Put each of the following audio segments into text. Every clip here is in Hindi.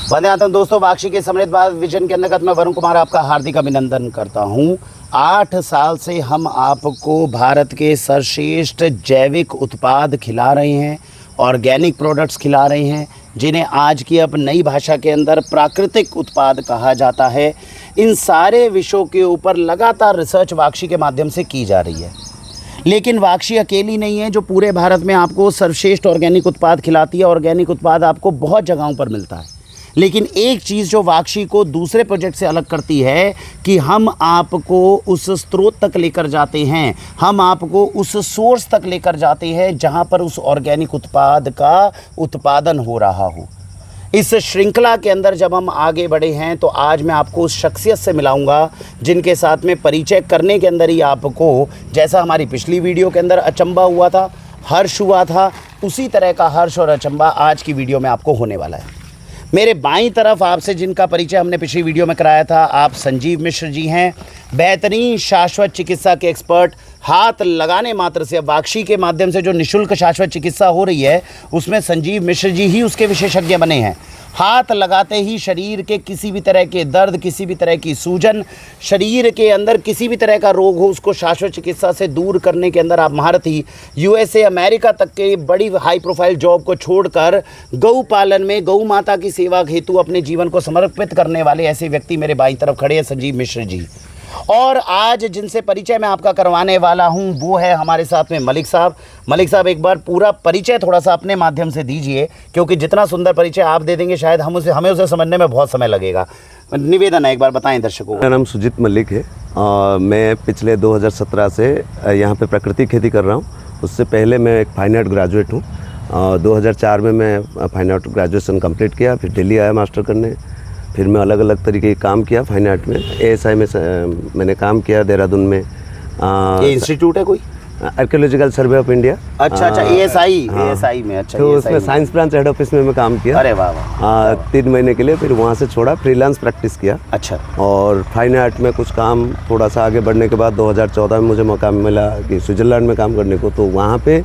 वंदे मातरम दोस्तों, वाक्षी के समृद्ध भारत विजन के अंतर्गत मैं वरुण कुमार आपका हार्दिक अभिनंदन करता हूं। 8 साल से हम आपको भारत के सर्वश्रेष्ठ जैविक उत्पाद खिला रहे हैं, ऑर्गेनिक प्रोडक्ट्स खिला रहे हैं, जिन्हें आज की अब नई भाषा के अंदर प्राकृतिक उत्पाद कहा जाता है। इन सारे विषयों के ऊपर लगातार रिसर्च वाक्षी के माध्यम से की जा रही है। लेकिन वाक्षी अकेली नहीं है जो पूरे भारत में आपको सर्वश्रेष्ठ ऑर्गेनिक उत्पाद खिलाती है। ऑर्गेनिक उत्पाद आपको बहुत जगहों पर मिलता है, लेकिन एक चीज़ जो वाक्षी को दूसरे प्रोजेक्ट से अलग करती है कि हम आपको उस स्रोत तक लेकर जाते हैं, हम आपको उस सोर्स तक लेकर जाते हैं जहां पर उस ऑर्गेनिक उत्पाद का उत्पादन हो रहा हो। इस श्रृंखला के अंदर जब हम आगे बढ़े हैं तो आज मैं आपको उस शख्सियत से मिलाऊंगा जिनके साथ में परिचय करने के अंदर ही आपको, जैसा हमारी पिछली वीडियो के अंदर अचंबा हुआ था, हर्ष हुआ था, उसी तरह का हर्ष और अचंबा आज की वीडियो में आपको होने वाला है। मेरे बाईं तरफ आपसे जिनका परिचय हमने पिछली वीडियो में कराया था, आप संजीव मिश्र जी हैं, बेहतरीन शाश्वत चिकित्सा के एक्सपर्ट। हाथ लगाने मात्र से, अब वाक्षी के माध्यम से जो निःशुल्क शाश्वत चिकित्सा हो रही है उसमें संजीव मिश्र जी ही उसके विशेषज्ञ बने हैं। हाथ लगाते ही शरीर के किसी भी तरह के दर्द, किसी भी तरह की सूजन, शरीर के अंदर किसी भी तरह का रोग हो, उसको शाश्वत चिकित्सा से दूर करने के अंदर आप महारथी। यूएसए, अमेरिका तक के बड़ी हाई प्रोफाइल जॉब को छोड़कर गौ पालन में, गौ माता की सेवा हेतु अपने जीवन को समर्पित करने वाले ऐसे व्यक्ति मेरे बाईं तरफ खड़े हैं, संजीव मिश्र जी। और आज जिनसे परिचय मैं आपका करवाने वाला हूं वो है हमारे साथ में मलिक साहब। मलिक साहब, एक बार पूरा परिचय थोड़ा सा अपने माध्यम से दीजिए, क्योंकि जितना सुंदर परिचय आप दे देंगे शायद हमें उसे समझने में बहुत समय लगेगा। निवेदन है, एक बार बताएं दर्शकों को। मेरा नाम सुजीत मलिक है। मैं पिछले 2017 से यहाँ पे प्राकृतिक खेती कर रहा हूँ। उससे पहले मैं एक फाइन आर्ट ग्रेजुएट हूँ। 2004 में मैं फाइन आर्ट ग्रेजुएशन कंप्लीट किया, फिर दिल्ली आया मास्टर करने। फिर मैं अलग अलग तरीके के काम किया फाइन आर्ट में। ASI में मैंने काम किया देहरादून में। ये इंस्टीट्यूट है कोई? Archaeological survey of India. अच्छा, ASI में। अच्छा, तो उसमें साइंस ब्रांच हेड ऑफिस में मैं काम किया। अरे वाह वाह। 3 महीने के लिए, फिर वहाँ से छोड़ा, फ्रीलांस प्रैक्टिस किया। अच्छा। और फाइन आर्ट में कुछ काम थोड़ा सा आगे बढ़ने के बाद 2014 में मुझे मौका मिला कि स्विट्जरलैंड में काम करने को। तो वहाँ पे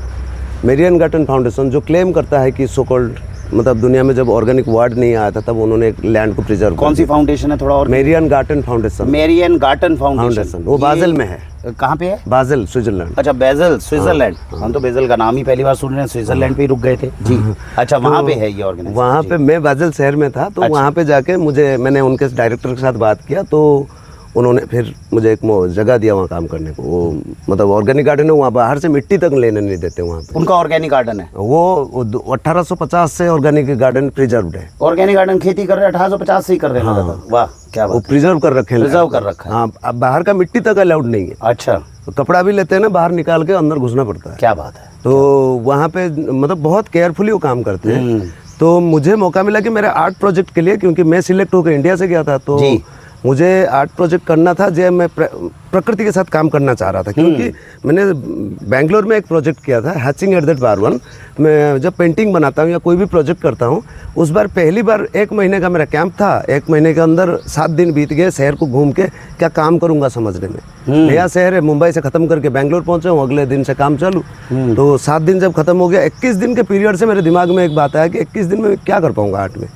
मेरियन गार्टन फाउंडेशन जो क्लेम करता है कि सो कॉल्ड, मतलब दुनिया में जब ऑर्गेनिक वर्ड नहीं आया था तब उन्होंने एक लैंड को प्रिजर्व। कौन सी फाउंडेशन है थोड़ा और? Merian Garten foundation. Merian Garten foundation, वो बाज़ेल में है। कहाँ पे है? Basel, Switzerland. अच्छा, बेज़ल, स्विट्जरलैंड। हम तो बेज़ल का नाम ही पहली बार सुन रहे हैं, स्विट्जरलैंड पे ही रुक गए थे जी। अच्छा, वहाँ पे है ये ऑर्गेनाइजेशन? वहाँ पे मैं बाज़ेल शहर में था, तो वहाँ पे जाके मैंने उनके डायरेक्टर के साथ बात किया, तो उन्होंने फिर मुझे एक जगह दिया वहाँ काम करने को। वो मतलब ऑर्गेनिक गार्डन है, वहाँ बाहर से मिट्टी तक लेने नहीं देते वहाँ पे। उनका ऑर्गेनिक गार्डन है वो 1850 से ऑर्गेनिक गार्डन प्रिजर्व्ड है। ऑर्गेनिक गार्डन खेती कर रहे हैं 1850 से ही कर रहे हैं। हाँ। वाह, क्या बात। वो प्रिजर्व कर रखे हैं, प्रिजर्व कर रखा है। हाँ, अब बाहर का मिट्टी तक अलाउड नहीं है। अच्छा। तो कपड़ा भी लेते हैं ना, बाहर निकाल के अंदर घुसना पड़ता है। क्या बात है। तो वहाँ पे मतलब बहुत केयरफुली वो काम करते हैं। तो मुझे मौका मिला कि मेरे आर्ट प्रोजेक्ट के लिए, क्योंकि मैं सिलेक्ट होकर इंडिया से गया था, तो मुझे आर्ट प्रोजेक्ट करना था जो मैं प्रकृति के साथ काम करना चाह रहा था। क्योंकि मैंने बेंगलोर में एक प्रोजेक्ट किया था, hatching at that bar one. मैं जब पेंटिंग बनाता हूँ या कोई भी प्रोजेक्ट करता हूँ, उस बार पहली बार 1 महीने का मेरा कैंप था। 1 महीने के अंदर 7 दिन बीत गए शहर को घूम के, क्या काम करूँगा समझने में। नया शहर है, मुंबई से ख़त्म करके बेंगलोर पहुँचा हूँ, अगले दिन से काम चालू। तो 7 दिन जब ख़त्म हो गया, 21 दिन के पीरियड से मेरे दिमाग में एक बात आया कि 21 दिन में क्या कर पाऊँगा आर्ट में।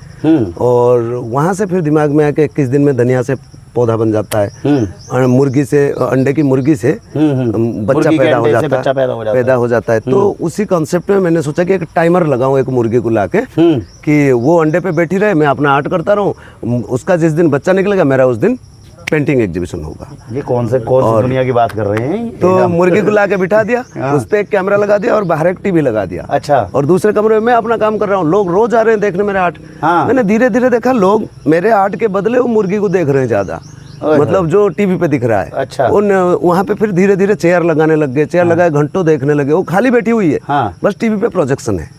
और वहाँ से फिर दिमाग में आया कि 21 दिन में धनिया से पौधा बन जाता है, मुर्गी से, अंडे की मुर्गी से बच्चा पैदा हो जाता है। तो उसी कॉन्सेप्ट में मैंने सोचा कि एक टाइमर लगाऊं एक मुर्गी को लाके, कि वो अंडे पे बैठी रहे, मैं अपना आर्ट करता रहूं। उसका जिस दिन बच्चा निकलेगा, मेरा उस दिन पेंटिंग एग्जीबिशन होगा। ये कौन से दुनिया की बात कर रहे हैं? तो मुर्गी को लाके बिठा दिया, उस पे एक कैमरा लगा दिया और बाहर एक टीवी लगा दिया। अच्छा। और दूसरे कमरे में मैं अपना काम कर रहा हूँ, लोग रोज आ रहे हैं देखने मेरा आर्ट। मैंने धीरे धीरे देखा लोग मेरे आर्ट के बदले वो मुर्गी को देख रहे हैं ज्यादा, मतलब जो टीवी पे दिख रहा है। अच्छा। वहाँ पे फिर धीरे धीरे चेयर लगाने लग गए, चेयर लगाए, घंटों देखने लगे। वो खाली बैठी हुई है, बस टीवी पे प्रोजेक्शन है।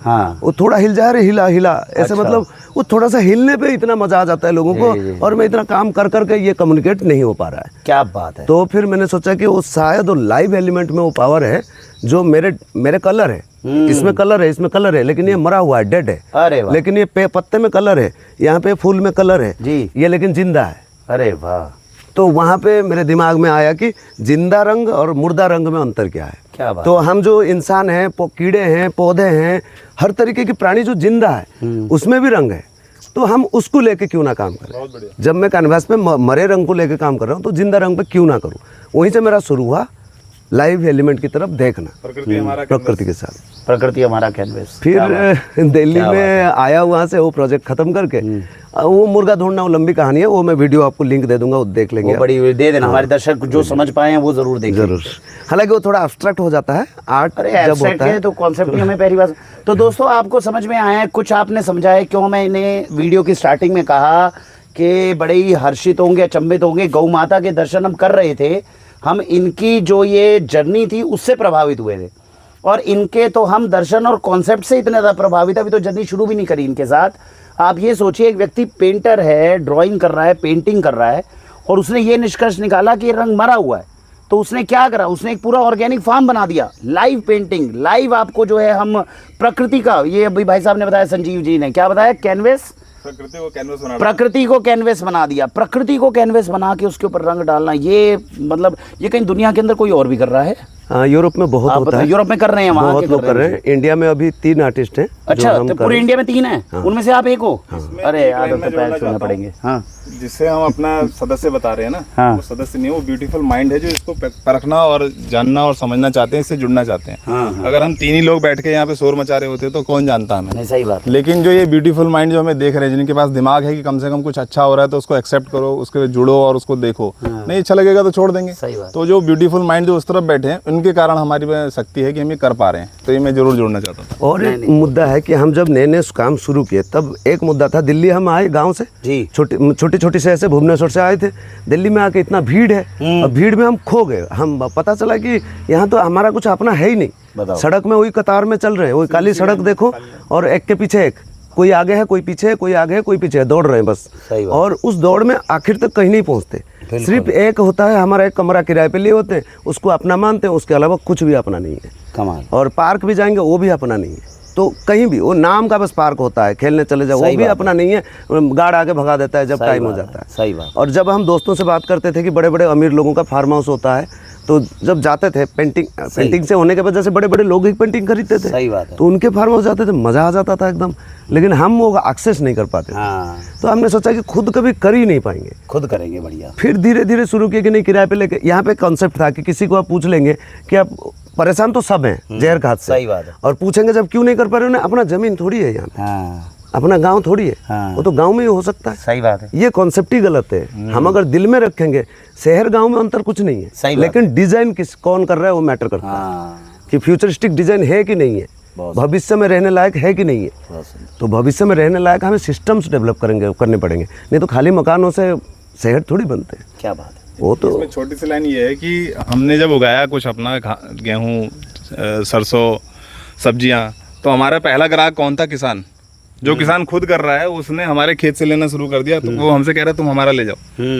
वो थोड़ा हिल जा रहे, हिला ऐसे। मतलब वो थोड़ा सा हिलने पे इतना मजा आ जाता है लोगों को, और मैं इतना काम कर करके ये कम्युनिकेट नहीं हो पा रहा है। क्या बात है। तो फिर मैंने सोचा कि वो शायद वो लाइव एलिमेंट में वो पावर है जो मेरे कलर है। इसमें कलर है, इसमें कलर है, लेकिन ये मरा हुआ है, डेड है। अरे वाह। लेकिन ये पत्ते में कलर है, यहाँ पे फूल में कलर है जी, ये लेकिन जिंदा है। अरे वाह। तो वहाँ पे मेरे दिमाग में आया कि जिंदा रंग और मुर्दा रंग में अंतर क्या है। क्या बात। तो हम जो इंसान हैं, कीड़े हैं, पौधे हैं, हर तरीके की प्राणी जो जिंदा है उसमें भी रंग है। तो हम उसको लेके क्यों ना काम करें। जब मैं कैनवास पे मरे रंग को लेके काम कर रहा हूँ तो जिंदा रंग पे क्यों ना करूँ। वहीं से मेरा शुरू हुआ लाइव एलिमेंट की तरफ देखना, प्रकृति के साथ, प्रकृति हमारा कैनवस। फिर दिल्ली में आया, वहाँ से वो प्रोजेक्ट खत्म करके वो मुर्गा ढूंढना, वो लंबी कहानी है, वो मैं वीडियो आपको लिंक दे दूंगा, वो देख लेंगे। वो बड़ी दे देना, हमारे दर्शक जो समझ पाए हैं वो जरूर देखें। जरूर, हालांकि वो थोड़ा एब्स्ट्रैक्ट हो जाता है आर्ट जब होता है तो कॉन्सेप्ट ही हमें पहली बार। तो दोस्तों आपको समझ में आया है, कुछ आपने समझा है क्यों मैंने वीडियो की स्टार्टिंग में कहा कि बड़े ही हर्षित होंगे, अचंभित होंगे। गौ माता के दर्शन हम कर रहे थे, हम इनकी जो ये जर्नी थी उससे प्रभावित हुए थे, और इनके तो हम दर्शन और कॉन्सेप्ट से इतने ज़्यादा प्रभावित, अभी तो जर्नी शुरू भी नहीं करी इनके साथ। आप ये सोचिए, एक व्यक्ति पेंटर है, ड्राइंग कर रहा है, पेंटिंग कर रहा है, और उसने ये निष्कर्ष निकाला कि रंग मरा हुआ है, तो उसने क्या करा, उसने एक पूरा ऑर्गेनिक फार्म बना दिया। लाइव पेंटिंग, लाइव आपको जो है हम प्रकृति का, ये अभी भाई साहब ने बताया, संजीव जी ने क्या बताया, कैनवेस, प्रकृति को कैनवस बना दिया। प्रकृति को कैनवस बना के उसके ऊपर रंग डालना, ये मतलब ये कहीं दुनिया के अंदर कोई और भी कर रहा है? हाँ, यूरोप में बहुत होता है। यूरोप में कर रहे हैं, वहाँ बहुत लोग कर रहे हैं। इंडिया में अभी 3 आर्टिस्ट हैं। अच्छा, तो पूरे इंडिया में 3 हैं? हाँ। उनमें से आप एक हो? हाँ। अरे यार, तो पैर छूने पड़ेंगे। हाँ, जिससे हम अपना सदस्य बता रहे हैं ना, हाँ। वो सदस्य नहीं है, वो ब्यूटीफुल माइंड है जो इसको परखना और जानना और समझना चाहते हैं, इससे जुड़ना चाहते हैं। हाँ। अगर हम 3 ही लोग बैठ के यहाँ पे शोर मचा रहे होते तो कौन जानता हमें। सही बात। लेकिन जो ये ब्यूटीफुल माइंड जो हमें देख रहे हैं, जिनके पास दिमाग है कि कम से कम कुछ अच्छा हो रहा है तो उसको एक्सेप्ट करो, उसके जुड़ो और उसको देखो। नहीं अच्छा लगेगा तो छोड़ देंगे। तो जो ब्यूटीफुल माइंड जो उस तरफ बैठे हैं, उनके कारण हमारी शक्ति है कि हम ये कर पा रहे हैं। तो ये मैं जरूर जोड़ना चाहता था। और एक मुद्दा है कि हम जब नए नए काम शुरू किए तब एक मुद्दा था, दिल्ली हम आए गांव से, छोटी छोटी शहर से, भुवनेश्वर से आए थे। दिल्ली में आके इतना भीड़ है, और भीड़ में हम खो गए। हम पता चला कि यहाँ तो हमारा कुछ अपना है ही नहीं। सड़क में वही कतार में चल रहे हैं, वही काली सड़क देखो, और एक के पीछे एक, कोई आगे है कोई पीछे है, कोई आगे है कोई पीछे है, दौड़ रहे हैं बस। और उस दौड़ में आखिर तक कहीं नहीं पहुँचते। सिर्फ एक होता है, हमारा एक कमरा किराए पे लिए होते हैं, उसको अपना मानते हैं, उसके अलावा कुछ भी अपना नहीं है। कमाल। और पार्क भी जाएंगे वो भी अपना नहीं है। तो कहीं भी वो नाम का बस पार्क होता है, खेलने चले जाओ, वो भी अपना नहीं है। गार्ड आगे भगा देता है जब टाइम हो जाता है। सही बात। और जब हम दोस्तों से बात करते थे कि बड़े बड़े अमीर लोगों का फार्म हाउस होता है, तो जब जाते थे, पेंटिंग से होने के वजह से बड़े बड़े लोग ही पेंटिंग खरीदते थे। सही बात है। तो उनके फार्म हाउस जाते थे, मज़ा आ जाता था एकदम, लेकिन हम वो एक्सेस नहीं कर पाते। हाँ। तो हमने सोचा कि खुद कभी कर ही नहीं पाएंगे, खुद करेंगे। बढ़िया। फिर धीरे धीरे शुरू किया कि नहीं, किराए पे लेके। यहाँ पे कॉन्सेप्ट था कि किसी को आप पूछ लेंगे कि आप परेशान तो सब हैं जहर घात से। सही बात है। और पूछेंगे जब क्यों नहीं कर पा रहे हो, अपना जमीन थोड़ी है यहाँ। हाँ। अपना गांव थोड़ी है। हाँ। वो तो गांव में ही हो सकता है। सही बात है। ये कॉन्सेप्ट ही गलत है। हम अगर दिल में रखेंगे, शहर गांव में अंतर कुछ नहीं है, लेकिन डिजाइन कौन कर रहा है वो मैटर करता है। कि फ्यूचरिस्टिक डिजाइन है कि नहीं है, भविष्य में रहने लायक है कि नहीं है। तो भविष्य में रहने लायक हमें सिस्टम्स डेवलप करने पड़ेंगे, नहीं तो खाली मकानों से शहर थोड़ी बनते हैं। क्या बात है। वो तो इसमें छोटी सी लाइन ये है कि हमने जब उगाया कुछ अपना गेहूँ, सरसों, सब्जियां, तो हमारा पहला ग्राहक कौन था? किसान। जो किसान खुद कर रहा है उसने हमारे खेत से लेना शुरू कर दिया। तो वो हमसे कह रहा है तुम हमारा ले जाओ।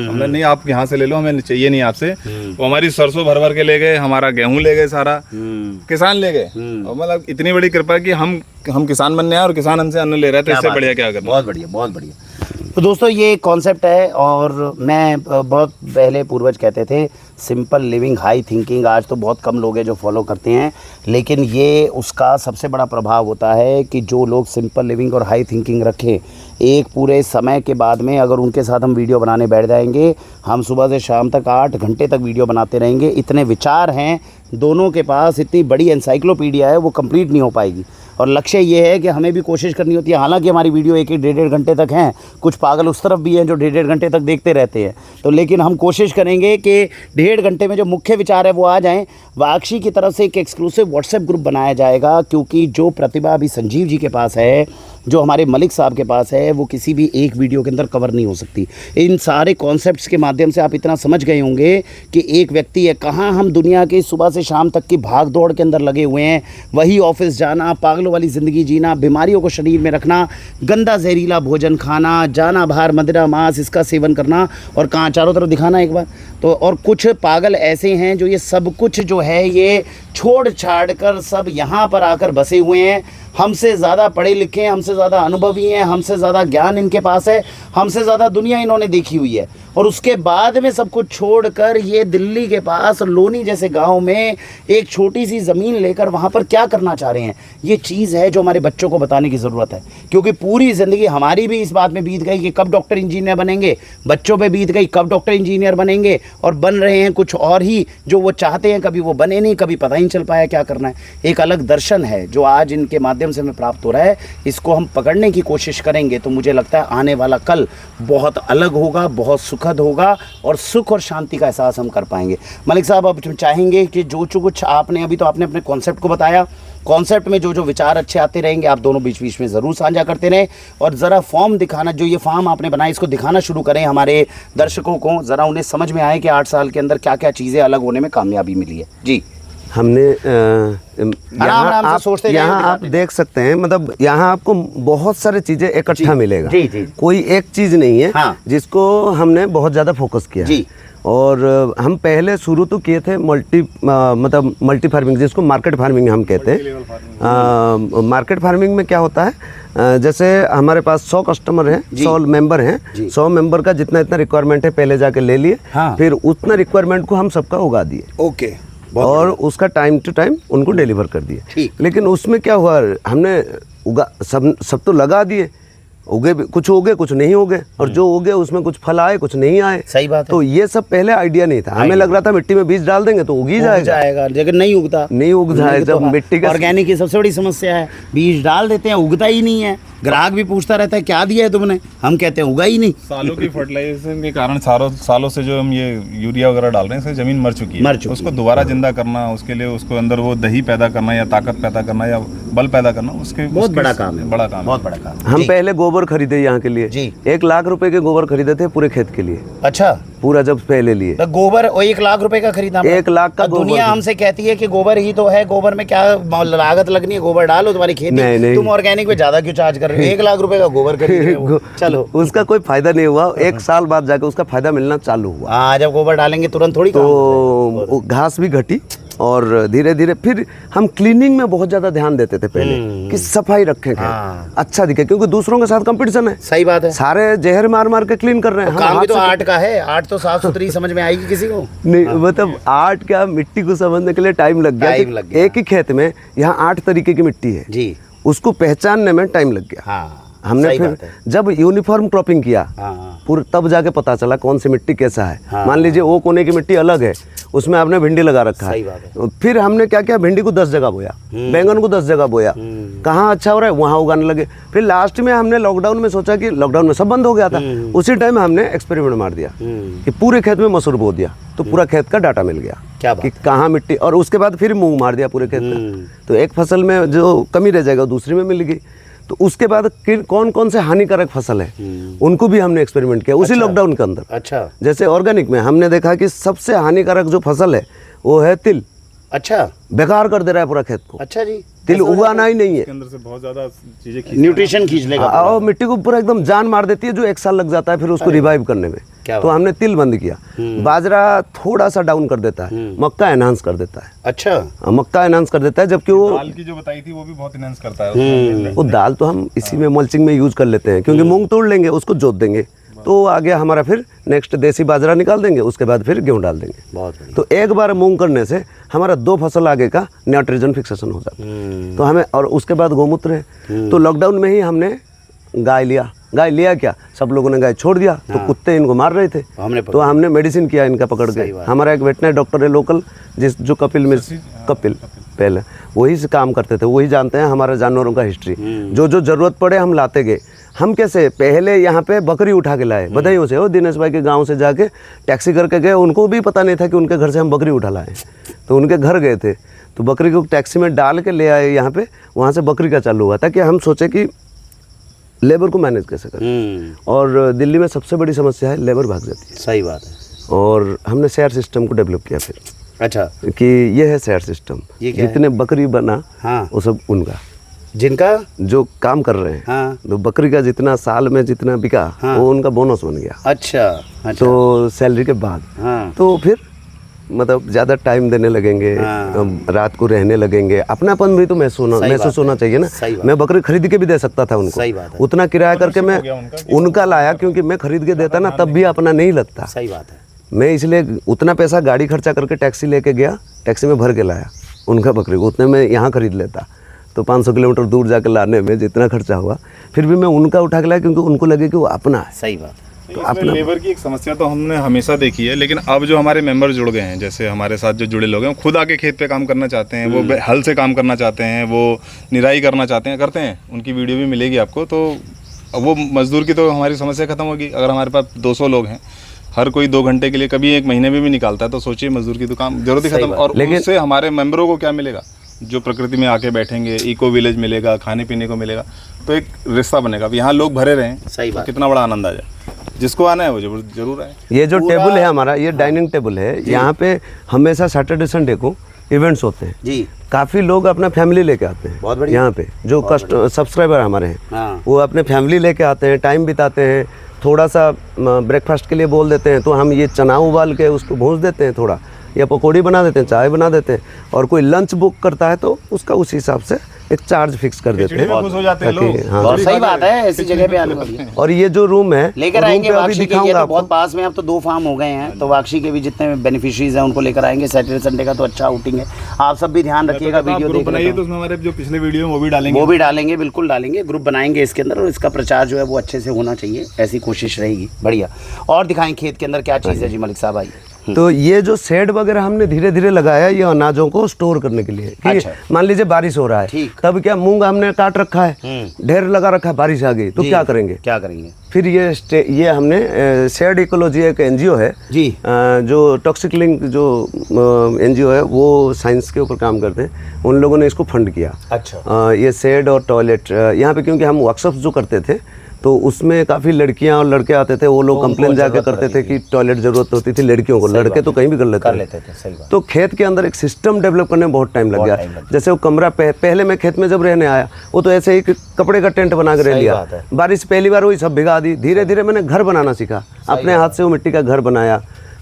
हमने नहीं, आप यहाँ से ले लो, हमें चाहिए नहीं आपसे। वो हमारी सरसों भर भर के ले गए, हमारा गेहूं ले गए, सारा किसान ले गए। और मतलब इतनी बड़ी कृपा कि हम किसान बनने आए और किसान हमसे अन्न ले रहे थे। इससे बढ़िया क्या करना। बहुत बढ़िया, बहुत बढ़िया। तो दोस्तों ये कॉन्सेप्ट है, और मैं बहुत पहले पूर्वज कहते थे सिंपल लिविंग हाई थिंकिंग। आज तो बहुत कम लोग हैं जो फॉलो करते हैं, लेकिन ये उसका सबसे बड़ा प्रभाव होता है कि जो लोग सिंपल लिविंग और हाई थिंकिंग रखें, एक पूरे समय के बाद में अगर उनके साथ हम वीडियो बनाने बैठ जाएंगे, हम सुबह से शाम तक 8 घंटे तक वीडियो बनाते रहेंगे। इतने विचार हैं दोनों के पास, इतनी बड़ी एनसाइक्लोपीडिया है, वो कंप्लीट नहीं हो पाएगी। और लक्ष्य ये है कि हमें भी कोशिश करनी होती है। हालांकि हमारी वीडियो 1-1, 1.5 घंटे तक हैं, कुछ पागल उस तरफ भी हैं जो 1.5 घंटे तक देखते रहते हैं। तो लेकिन हम कोशिश करेंगे कि 1.5 घंटे में जो मुख्य विचार है वो आ जाएं। वाक्षी की तरफ से एक एक्सक्लूसिव व्हाट्सएप ग्रुप बनाया जाएगा, क्योंकि जो प्रतिभा अभी संजीव जी के पास है, जो हमारे मलिक साहब के पास है, वो किसी भी एक वीडियो के अंदर कवर नहीं हो सकती। इन सारे कॉन्सेप्ट्स के माध्यम से आप इतना समझ गए होंगे कि एक व्यक्ति है, कहाँ हम दुनिया के सुबह से शाम तक की भाग दौड़ के अंदर लगे हुए हैं। वही ऑफिस जाना, पागलों वाली ज़िंदगी जीना, बीमारियों को शरीर में रखना, गंदा जहरीला भोजन खाना, जाना बाहर मदिरा मांस इसका सेवन करना, और कहाँ चारों तरफ दिखाना एक बार तो। और कुछ पागल ऐसे हैं जो ये सब कुछ जो है ये छोड़ छाड़ कर सब यहाँ पर आकर बसे हुए हैं। हमसे ज़्यादा पढ़े लिखे हैं, हमसे ज़्यादा अनुभवी हैं, हमसे ज़्यादा ज्ञान इनके पास है, हमसे ज़्यादा दुनिया इन्होंने देखी हुई है, और उसके बाद में सब कुछ छोड़कर ये दिल्ली के पास लोनी जैसे गांव में एक छोटी सी ज़मीन लेकर वहाँ पर क्या करना चाह रहे हैं। ये चीज़ है जो हमारे बच्चों को बताने की ज़रूरत है, क्योंकि पूरी ज़िंदगी हमारी भी इस बात में बीत गई कि कब डॉक्टर इंजीनियर बनेंगे, बच्चों पे बीत गई कब डॉक्टर इंजीनियर बनेंगे, और बन रहे हैं कुछ और ही जो वो चाहते हैं, कभी वो बने नहीं, कभी पता ही नहीं चल पाया क्या करना है। एक अलग दर्शन है जो आज इनके माध्यम से हमें प्राप्त हो रहा है, इसको हम पकड़ने की कोशिश करेंगे तो मुझे लगता है आने वाला कल बहुत अलग होगा, बहुत सुखद होगा, और सुख और शांति का एहसास हम कर पाएंगे। मलिक साहब, अब चाहेंगे कि जो कुछ आपने अभी तो आपने अपने कॉन्सेप्ट को बताया, कॉन्सेप्ट में जो विचार अच्छे आते रहेंगे आप दोनों बीच बीच में ज़रूर साझा करते रहें, और ज़रा फॉर्म दिखाना, जो ये फॉर्म आपने बनाया इसको दिखाना शुरू करें हमारे दर्शकों को, ज़रा उन्हें समझ में आए कि 8 साल के अंदर क्या क्या चीज़ें अलग होने में कामयाबी मिली है। जी, हमने यहाँ आप देख सकते हैं, मतलब यहाँ आपको बहुत सारी चीजें इकट्ठा मिलेगा। जी, जी। कोई एक चीज नहीं है हाँ। जिसको हमने बहुत ज्यादा फोकस किया जी। और हम पहले शुरू तो किए थे मतलब मल्टी फार्मिंग, जिसको मार्केट फार्मिंग हम कहते हैं। मार्केट फार्मिंग में क्या होता है, जैसे हमारे पास 100 कस्टमर हैं, 100 मेंबर हैं, 100 मेंबर का जितना इतना रिक्वायरमेंट है पहले जाके ले लिए। हाँ। फिर उतना रिक्वायरमेंट को हम सबका उगा दिए। ओके, और उसका टाइम टू टाइम उनको डिलीवर कर दिए। ठीक। लेकिन उसमें क्या हुआ, हमने सब तो लगा दिए, उगे कुछ उगे कुछ नहीं उगे, और जो उगे उसमें कुछ फल आए कुछ नहीं आए। सही बात है। तो ये सब पहले आइडिया नहीं था, हमें लग रहा था मिट्टी में बीज डाल देंगे तो उग ही जाएगा, लेकिन नहीं उगता, नहीं उग जाए। जब मिट्टी का ऑर्गेनिक की सबसे बड़ी समस्या है, बीज डाल देते हैं उगता ही नहीं है, ग्राहक भी पूछता रहता है क्या दिया है तुमने, हम कहते हैं उगा ही नहीं। सालों की फर्टिलाइजेशन के कारण सालों से जो हम ये यूरिया वगैरह डाल रहे हैं, इससे जमीन मर चुकी है। उसको दोबारा जिंदा करना, उसके लिए उसको अंदर वो दही पैदा करना या ताकत पैदा करना या बल पैदा करना, उसके बहुत बड़ा काम है, बड़ा काम, बहुत बड़ा काम। हम पहले गोबर खरीदे यहाँ के लिए जी। 1 लाख रुपए के गोबर खरीदे थे पूरे खेत के लिए। अच्छा, पूरा जब पहले लिए तो गोबर 1 लाख रुपए का खरीदना, 1 लाख का गोबर। दुनिया हमसे कहती है कि गोबर ही तो है, गोबर में क्या लागत लगनी है, गोबर डालो तुम्हारी खेती। नहीं। तुम ऑर्गेनिक में ज्यादा क्यों चार्ज कर रहे हो, 1 लाख रुपए का गोबर खरीद रहे हो। चलो, उसका कोई फायदा नहीं हुआ, 1 साल बाद जाके उसका फायदा मिलना चालू हुआ। हाँ, जब गोबर डालेंगे तुरंत थोड़ी तो घास भी घटी, और धीरे धीरे फिर हम क्लीनिंग में बहुत ज्यादा ध्यान देते थे पहले, कि सफाई रखें, अच्छा दिखे, क्योंकि दूसरों के साथ कंपटीशन है। सही बात है, सारे जहर मार मार के क्लीन कर रहे हैं। काम भी तो आर्ट का है, आर्ट तो साफ सुथरी समझ में आएगी किसी को नहीं, मतलब आर्ट क्या, मिट्टी को समझने के लिए टाइम लग गया। एक ही खेत में यहाँ 8 तरीके की मिट्टी है जी, उसको पहचानने में टाइम लग गया। हाँ, हमने फिर जब यूनिफॉर्म क्रॉपिंग किया, पूरा तब जाके पता चला कौन सी मिट्टी कैसा है। मान लीजिए वो कोने की मिट्टी अलग है, उसमें आपने भिंडी लगा रखा है, फिर हमने क्या किया, भिंडी को 10 जगह बोया, बैंगन को 10 जगह बोया, कहाँ अच्छा हो रहा है वहाँ उगाने लगे। फिर लास्ट में हमने लॉकडाउन में सोचा कि लॉकडाउन में सब बंद हो गया था, उसी टाइम हमने एक्सपेरिमेंट मार दिया कि पूरे खेत में मसूर बो दिया, तो पूरा खेत का डाटा मिल गया कि कहाँ मिट्टी, और उसके बाद फिर मूंग मार दिया पूरे खेत में, तो एक फसल में जो कमी रह जाएगा दूसरी में मिल गई। तो उसके बाद कौन कौन से हानिकारक फसल है उनको भी हमने एक्सपेरिमेंट किया उसी लॉकडाउन के अंदर। अच्छा, जैसे ऑर्गेनिक में हमने देखा कि सबसे हानिकारक जो फसल है वो है तिल। अच्छा, बेकार कर दे रहा है पूरा खेत को। अच्छा जी, तिल उगाना ही नहीं है, अंदर से बहुत ज्यादा चीजें न्यूट्रिशन खींच लेगा और मिट्टी को पूरा एकदम जान मार देती है, जो 1 साल लग जाता है फिर उसको रिवाइव करने में। तो हमने तिल बंद किया, बाजरा थोड़ा सा डाउन कर देता है, मक्का एनहांस कर देता है। अच्छा, मक्का एनहांस कर देता है, जबकि वो दाल की जो बताई थी वो भी बहुत एनहांस करता है। वो दाल तो हम इसी में मल्चिंग में यूज कर लेते हैं, क्योंकि मूंग तोड़ लेंगे उसको जोत देंगे तो आ गया हमारा, फिर नेक्स्ट देसी बाजरा निकाल देंगे, उसके बाद फिर गेहूं डाल देंगे। बहुत तो एक बार मूंग करने से हमारा 2 फसल आगे का नाइट्रोजन फिक्सेशन हो जाता है। तो हमें, और उसके बाद गोमूत्र है। तो लॉकडाउन में ही हमने गाय लिया क्या, सब लोगों ने गाय छोड़ दिया, तो कुत्ते इनको मार रहे थे, तो हमने मेडिसिन किया इनका पकड़ के। हमारा एक वेटनरी डॉक्टर है लोकल, जो कपिल पहले वही से काम करते थे, वही जानते हैं हमारे जानवरों का हिस्ट्री, जो जरूरत पड़े हम लाते गए। हम कैसे, पहले यहाँ पे बकरी उठा के लाए बधाइयों से, वो दिनेश भाई के गांव से जाके टैक्सी करके गए, उनको भी पता नहीं था कि उनके घर से हम बकरी उठा लाए, तो उनके घर गए थे, तो बकरी को टैक्सी में डाल के ले आए यहाँ पे, वहाँ से बकरी का चालू हुआ, ताकि हम सोचे कि लेबर को मैनेज कैसे करें। और दिल्ली में सबसे बड़ी समस्या है लेबर भाग जाती है। सही बात है। और हमने शेयर सिस्टम को डेवलप किया फिर। अच्छा, कि ये है शेयर सिस्टम, जितने बकरी बना वो सब उनका, जिनका जो काम कर रहे हैं, तो बकरी का जितना साल में जितना बिका वो उनका बोनस बन गया। अच्छा, तो सैलरी के बाद तो फिर मतलब ज़्यादा टाइम देने लगेंगे, रात को रहने लगेंगे, अपनापन भी तो महसूस होना चाहिए ना। मैं बकरी खरीद के भी दे सकता था उनको, उतना किराया करके मैं उनका लाया, क्योंकि मैं खरीद के देता ना तब भी अपना नहीं लगता। सही बात है। मैं इसलिए उतना पैसा गाड़ी खर्चा करके टैक्सी लेके गया, टैक्सी में भर के लाया उनका बकरी को, उतने में यहाँ खरीद लेता तो 500 किलोमीटर दूर जाकर लाने में जितना खर्चा हुआ, फिर भी मैं उनका उठा के लाया क्योंकि उनको लगे कि वो अपना है। सही बात है। तो अपना लेबर की एक समस्या तो हमने हमेशा देखी है, लेकिन अब जो हमारे मेंबर जुड़ गए हैं, जैसे हमारे साथ जो जुड़े लोग हैं, वो खुद आके खेत पे काम करना चाहते हैं, वो हल से काम करना चाहते हैं, वो निराई करना चाहते हैं, करते हैं। उनकी वीडियो भी मिलेगी आपको। तो वो मजदूर की तो हमारी समस्या खत्म होगी। अगर हमारे पास 200 लोग हैं, हर कोई 2 घंटे के लिए, कभी 1 महीने में भी निकालता है, तो सोचिए मजदूर की तो काम जरूरत ही खत्म। और उससे हमारे मेंबरों को क्या मिलेगा? जो प्रकृति में आके बैठेंगे, इको विलेज मिलेगा, खाने पीने को मिलेगा, तो एक रिश्ता बनेगा। अब यहाँ लोग भरे रहें, सही बात, तो कितना बड़ा आनंद आ जाए। जिसको आना है वो जरूर आए। ये जो टेबल है हमारा, ये डाइनिंग टेबल है, यहाँ पे हमेशा सैटरडे संडे को इवेंट्स होते हैं जी। काफ़ी लोग अपना फैमिली लेके आते हैं। बहुत बढ़िया। यहाँ पे जो सब्सक्राइबर हमारे हैं, वो अपने फैमिली लेके आते हैं, टाइम बिताते हैं, थोड़ा सा ब्रेकफास्ट के लिए बोल देते हैं तो हम ये चना उबाल के उसको भूंज देते हैं थोड़ा, या पकौड़ी बना देते हैं, चाय बना देते हैं। और कोई लंच बुक करता है तो उसका उस हिसाब से एक चार्ज फिक्स कर देते हैं। खुश हो जाते हैं लोग। हाँ, बहुत सही बात है, ऐसी जगह पे आने वाली है। और ये जो रूम है लेकर आएंगे वाक्षी के, ये तो बहुत पास में, अब तो 2 फार्म हो गए हैं, तो वाक्षी के भी जितने बेनिफिशरीज हैं उनको लेकर आएंगे। सैटरडे संडे का तो अच्छा आउटिंग है, आप सब भी ध्यान रखिएगा। वीडियो बनाइए तो उसमें हमारे जो पिछले वीडियो हैं वो भी डालेंगे, बिल्कुल डालेंगे। ग्रुप बनाएंगे इसके अंदर, और इसका प्रचार जो है वो अच्छे से होना चाहिए, ऐसी कोशिश रहेगी। बढ़िया। और दिखाएं खेत के अंदर क्या चीज़ है जी मलिक साहब, आइए। तो ये जो शेड वगैरह हमने धीरे धीरे लगाया, ये अनाजों को स्टोर करने के लिए। अच्छा। मान लीजिए बारिश हो रहा है, तब क्या मूंग हमने काट रखा है, ढेर लगा रखा है, बारिश आ गई तो क्या करेंगे? फिर ये हमने शेड इकोलॉजी एक एनजीओ है जी, जो टॉक्सिक लिंक जो एनजीओ है, वो साइंस के ऊपर काम करते हैं, उन लोगों ने इसको फंड किया। अच्छा। ये शेड और टॉयलेट यहाँ पे, क्योंकि हम वर्कशॉप जो करते थे तो उसमें काफ़ी लड़कियां और लड़के आते थे, वो लोग कंप्लेन जाके करते थे कि टॉयलेट ज़रूरत होती थी लड़कियों को, लड़के तो कहीं भी कर लेते थे। सही बात। तो खेत के अंदर एक सिस्टम डेवलप करने में बहुत टाइम लग गया। जैसे वो कमरा पहले मैं खेत में जब रहने आया, वो तो ऐसे ही कपड़े का टेंट बना के रह लिया, बारिश पहली बार हुई सब भिगा दी। धीरे धीरे मैंने घर बनाना सीखा, अपने हाथ से वो मिट्टी का घर बनाया।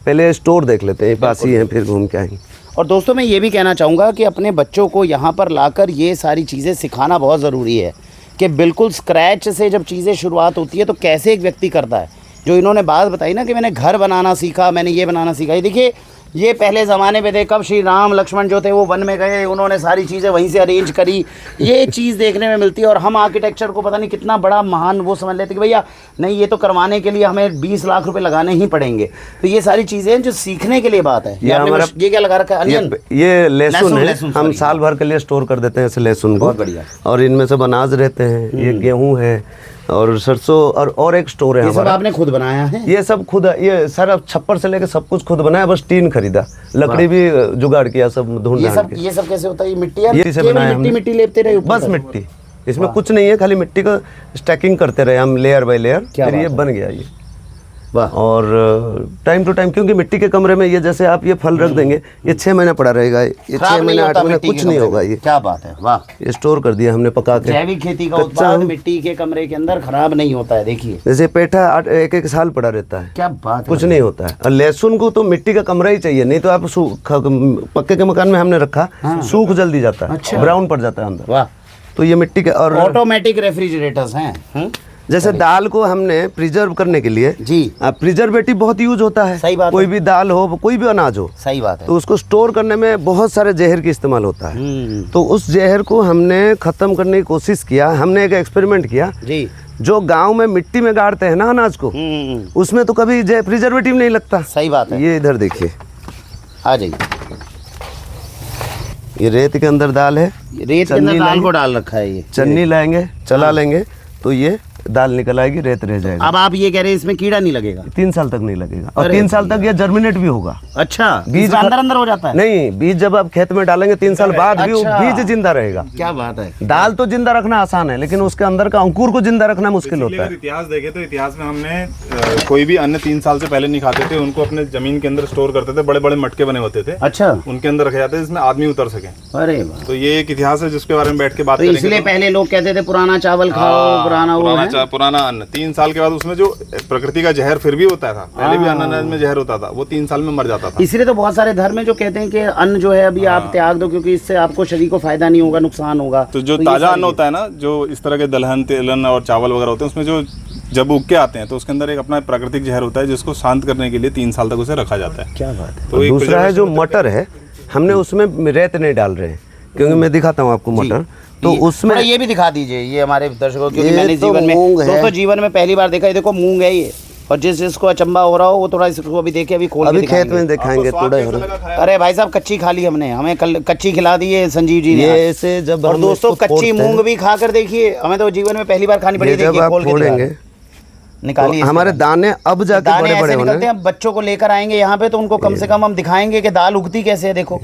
पहले स्टोर देख लेते हैं, पास ही है, फिर घूम के आएंगे। और दोस्तों मैं ये भी कहना चाहूँगा कि अपने बच्चों को यहाँ पर लाकर ये सारी चीज़ें सिखाना बहुत ज़रूरी है, कि बिल्कुल स्क्रैच से जब चीज़ें शुरुआत होती है तो कैसे एक व्यक्ति करता है। जो इन्होंने बात बताई ना कि मैंने घर बनाना सीखा, मैंने ये बनाना सीखा, ये देखिए ये पहले ज़माने में थे, कब श्री राम लक्ष्मण जो थे वो वन में गए, उन्होंने सारी चीज़ें वहीं से अरेंज करी, ये चीज़ देखने में मिलती है। और हम आर्किटेक्चर को पता नहीं कितना बड़ा महान वो समझ लेते कि भैया नहीं, ये तो करवाने के लिए हमें 20 लाख रुपए लगाने ही पड़ेंगे। तो ये सारी चीज़ें जो सीखने के लिए बात है। ये क्या लगा रखा है? अनियन, ये लहसुन है, हम साल भर के लिए स्टोर कर देते हैं ऐसे लहसुन को। बहुत बढ़िया। और इनमें सब अनाज रहते हैं, ये गेहूँ है और सरसों, और एक स्टोर है। ये सब आपने खुद बनाया है? ये सब खुद, ये सारा छप्पर से लेके सब कुछ खुद बनाया, बस टीन खरीदा, लकड़ी भी जुगाड़ किया, सब ढूंढ। ये सब कैसे होता है? ये मिट्टी है, से बनाया मिट्टी लेते रहे, बस मिट्टी, इसमें कुछ नहीं है, खाली मिट्टी का स्टैकिंग करते रहे हम लेयर बाय लेयर, फिर ये बन गया ये। और टाइम टू टाइम, क्योंकि मिट्टी के कमरे में ये जैसे आप ये फल रख देंगे, ये 6 महीना पड़ा रहेगा, ये 6 महीने 8 महीने कुछ नहीं होगा। ये क्या बात है, वाह। ये स्टोर कर दिया हमने पका के। जैविक खेती का उत्पाद मिट्टी के कमरे के अंदर खराब नहीं होता है। देखिए जैसे पेठा 1-1 साल पड़ा रहता है, क्या बात, कुछ नहीं होता है। और लहसुन को तो मिट्टी का कमरा ही चाहिए, नहीं तो आप पक्के के मकान में हमने रखा, सूख जल्दी जाता है, ब्राउन पड़ जाता है अंदर। वाह। तो ये मिट्टी के, और ऑटोमेटिक रेफ्रिजरेटर्स हैं। जैसे दाल को हमने प्रिजर्व करने के लिए जी, प्रिजर्वेटिव बहुत यूज होता है। सही बात। कोई भी दाल हो, कोई भी अनाज हो, सही बात है, तो उसको स्टोर करने में बहुत सारे जहर की इस्तेमाल होता है। तो उस जहर को हमने खत्म करने की कोशिश किया। हमने एक एक्सपेरिमेंट किया जी, जो गांव में मिट्टी में गाड़ते हैं ना अनाज को, उसमें तो कभी प्रिजर्वेटिव नहीं लगता। सही बात है। ये इधर देखिए, आ जाइए, ये रेत के अंदर दाल है, रेत के अंदर दाल को डाल रखा है। ये चन्नी लाएंगे, चला लेंगे तो ये दाल निकल आएगी, रेत रह जाएगा। अब आप ये कह रहे हैं इसमें कीड़ा नहीं लगेगा? 3 साल तक नहीं लगेगा, और 3 साल तक ये जर्मिनेट भी होगा। अच्छा, बीज अंदर हो जाता है? नहीं, बीज जब आप खेत में डालेंगे 3 साल बाद भी वो बीज जिंदा रहेगा। क्या बात है। दाल तो जिंदा रखना आसान है, लेकिन उसके अंदर का अंकुर को जिंदा रखना मुश्किल होता है। इतिहास देखे तो इतिहास में हमने कोई भी अन्न 3 साल से पहले नहीं खाते थे, उनको अपने जमीन के अंदर स्टोर करते थे, बड़े बड़े मटके बने होते थे। अच्छा, उनके अंदर रखे जाते थे जिसमें आदमी उतर सके। अरे, तो ये एक इतिहास है जिसके बारे में बैठ के बात करेंगे। इसलिए पहले लोग कहते थे पुराना चावल खाओ, पुराना कच्चा पुराना अन्न 3 साल के बाद उसमें जो प्रकृति का जहर फिर भी होता था, पहले भी अनाज में जहर होता था, वो 3 साल में मर जाता था। इसलिए तो बहुत सारे धर्म है जो कहते हैं कि अन्न जो है अभी आप त्याग दो, क्योंकि इससे आपको शरीर को फायदा नहीं होगा, नुकसान होगा। तो जो ताजा अन्न होता है ना, जो इस तरह के दलहन तिलहन और चावल वगैरह होते हैं, उसमें जो जब उग के आते हैं तो उसके अंदर एक अपना प्राकृतिक जहर होता है, जिसको शांत करने के लिए 3 साल तक उसे रखा जाता है। क्या बात है। तो एक दूसरा है जो मटर है, हमने उसमें रेत नहीं डाल रहे हैं, क्योंकि मैं दिखाता हूँ आपको मटर, तो उसमें थोड़ा ये भी दिखा दीजिए ये हमारे दर्शकों, क्योंकि ये मैंने तो जीवन में मूंग है। दोस्तों जीवन में पहली बार देखा है। देखो मूंग है ये, और जिसको अचंबा हो रहा हो वो थोड़ा इसको अभी देखे, अभी खोल के अभी खेत दिखाएंगे। में दिखाएंगे आपको स्वाद थोड़ा। कैसा लगा खाया? अरे भाई साहब कच्ची खा ली हमने, हमें कल कच्ची खिला दी है संजीव जी ने ये आज। ऐसे जब और हम दोस्तों इसको कच्ची फोड़ते हैं, मूंग भी खा कर देखिए, हमें तो जीवन में पहली बार खानी पड़ी। ये जब देखिए आप खोल के फोड़ेंगे निकालिए तो हमारे दाने अब जाके दाने बड़े ऐसे बड़े होने निकलते हैं। बच्चों को लेकर आएंगे यहाँ पे तो उनको कम से कम हम दिखाएंगे कि दाल उगती कैसे है। देखो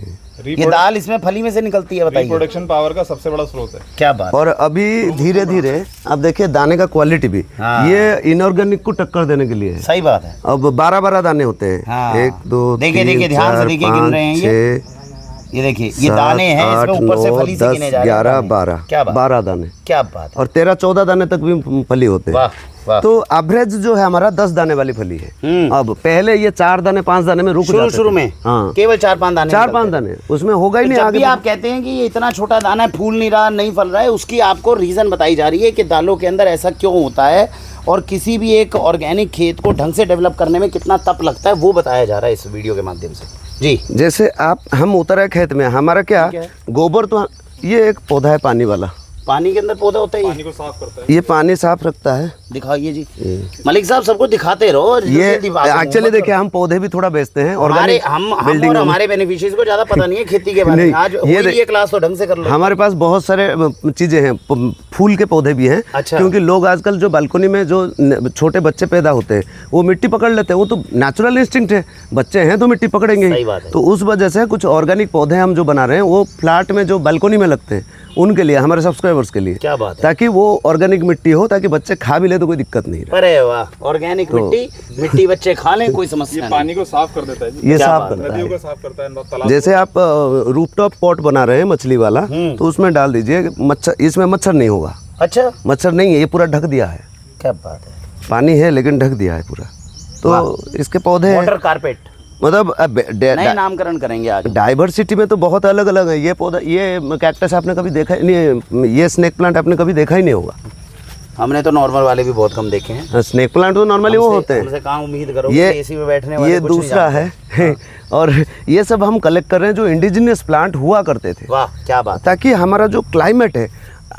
ये दाल इसमें फली में से निकलती है, बताइए। रिप्रोडक्शन पावर का सबसे बड़ा स्रोत है। क्या बात। और अभी धीरे धीरे आप देखिए दाने का क्वालिटी भी, हाँ। ये इनऑर्गेनिक को टक्कर देने के लिए है। सही बात है। अब 12 दाने होते हैं। हाँ। 1 2 देखिए, 3 देखिए, ध्यान से 4 देखिए, गिन 5 रहे हैं 6 ये देखिए ये दाने हैं, इसमें ऊपर से फली से गिने जा रहे हैं 11 दाने। 12 क्या बात। 12 दाने क्या बात है। और 13 14 दाने तक भी फली होते हैं। वाह वाह। तो एवरेज जो है हमारा 10 दाने वाली फली है। अब पहले ये 4 दाने 5 दाने में रुक जाते थे। शुरू में हाँ केवल 4-5 दाने 4-5 दाने, उसमें होगा ही नहीं जब आगे। भी आप कहते हैं कि ये इतना छोटा दाना है, फूल नहीं रहा, नहीं फल रहा है, उसकी आपको रीजन बताई जा रही है कि दालों के अंदर ऐसा क्यों होता है, और किसी भी एक ऑर्गेनिक खेत को ढंग से डेवलप करने में कितना तप लगता है वो बताया जा रहा है इस वीडियो के माध्यम से। जी जैसे हम उतरे खेत में, हमारा क्या क्या है? गोबर, तो ये एक पौधा है पानी वाला, पानी के अंदर पौधा होता है पानी को साफ करता है। ये पानी साफ रखता है। दिखाइए जी मलिक साहब, सबको दिखाते रहो। ये एक्चुअली देखिए हम पौधे भी थोड़ा बेचते हैं हमारे ऑर्गेनिक हम बिल्डिंग और में। हमारे बेनिफिशियरीज को ज्यादा पता नहीं है खेती के बारे में। नहीं, आज ये क्लास तो ढंग से कर लो। हमारे पास बहुत सारे चीजें हैं, फूल के पौधे भी हैं। अच्छा। क्योंकि लोग आजकल जो बालकनी में जो छोटे बच्चे पैदा होते हैं वो मिट्टी पकड़ लेते हैं, वो तो नेचुरल इंस्टिंक्ट है, बच्चे हैं तो मिट्टी पकड़ेंगे ही। सही बात है। तो उस वजह से कुछ ऑर्गेनिक पौधे हम जो बना रहे हैं वो फ्लैट में जो बालकनी में लगते हैं उनके लिए, हमारे सब्सक्राइबर्स के लिए, क्या बात है। ताकि वो ऑर्गेनिक मिट्टी हो, ताकि बच्चे खा भी ले तो कोई दिक्कत नहीं रहे। अरे वाह, ऑर्गेनिक मिट्टी बच्चे खा लें, कोई समस्या ये नहीं। पानी को साफ कर देता है जी। ये क्या साफ बात करता नदियों है। को साफ करता है, तालाब। जैसे आप रूफटॉप पॉट बना रहे हैं मछली वाला, तो उसमें डाल दीजिए मच्छर, इसमें मच्छर नहीं होगा। अच्छा मच्छर नहीं है, ये पूरा ढक दिया है, क्या बात है। पानी है लेकिन ढक दिया है पूरा। तो इसके पौधे वाटर कारपेट मतलब नए नामकरण करेंगे आज। डाइवर्सिटी में तो बहुत अलग अलग है। ये पौधा, ये कैक्टस आपने कभी देखा ही नहीं, ये स्नेक प्लांट आपने कभी देखा ही नहीं होगा। हमने तो नॉर्मल वाले भी बहुत कम देखे हैं। स्नेक प्लांट तो नॉर्मली वो होते हैं। हमसे कहाँ उम्मीद करो ये एसी में बैठने वाले ये कुछ नहीं दूसरा जानते। है और ये सब हम कलेक्ट कर रहे हैं जो इंडिजिनियस प्लांट हुआ करते थे, वाह क्या बात। ताकि हमारा जो क्लाइमेट है,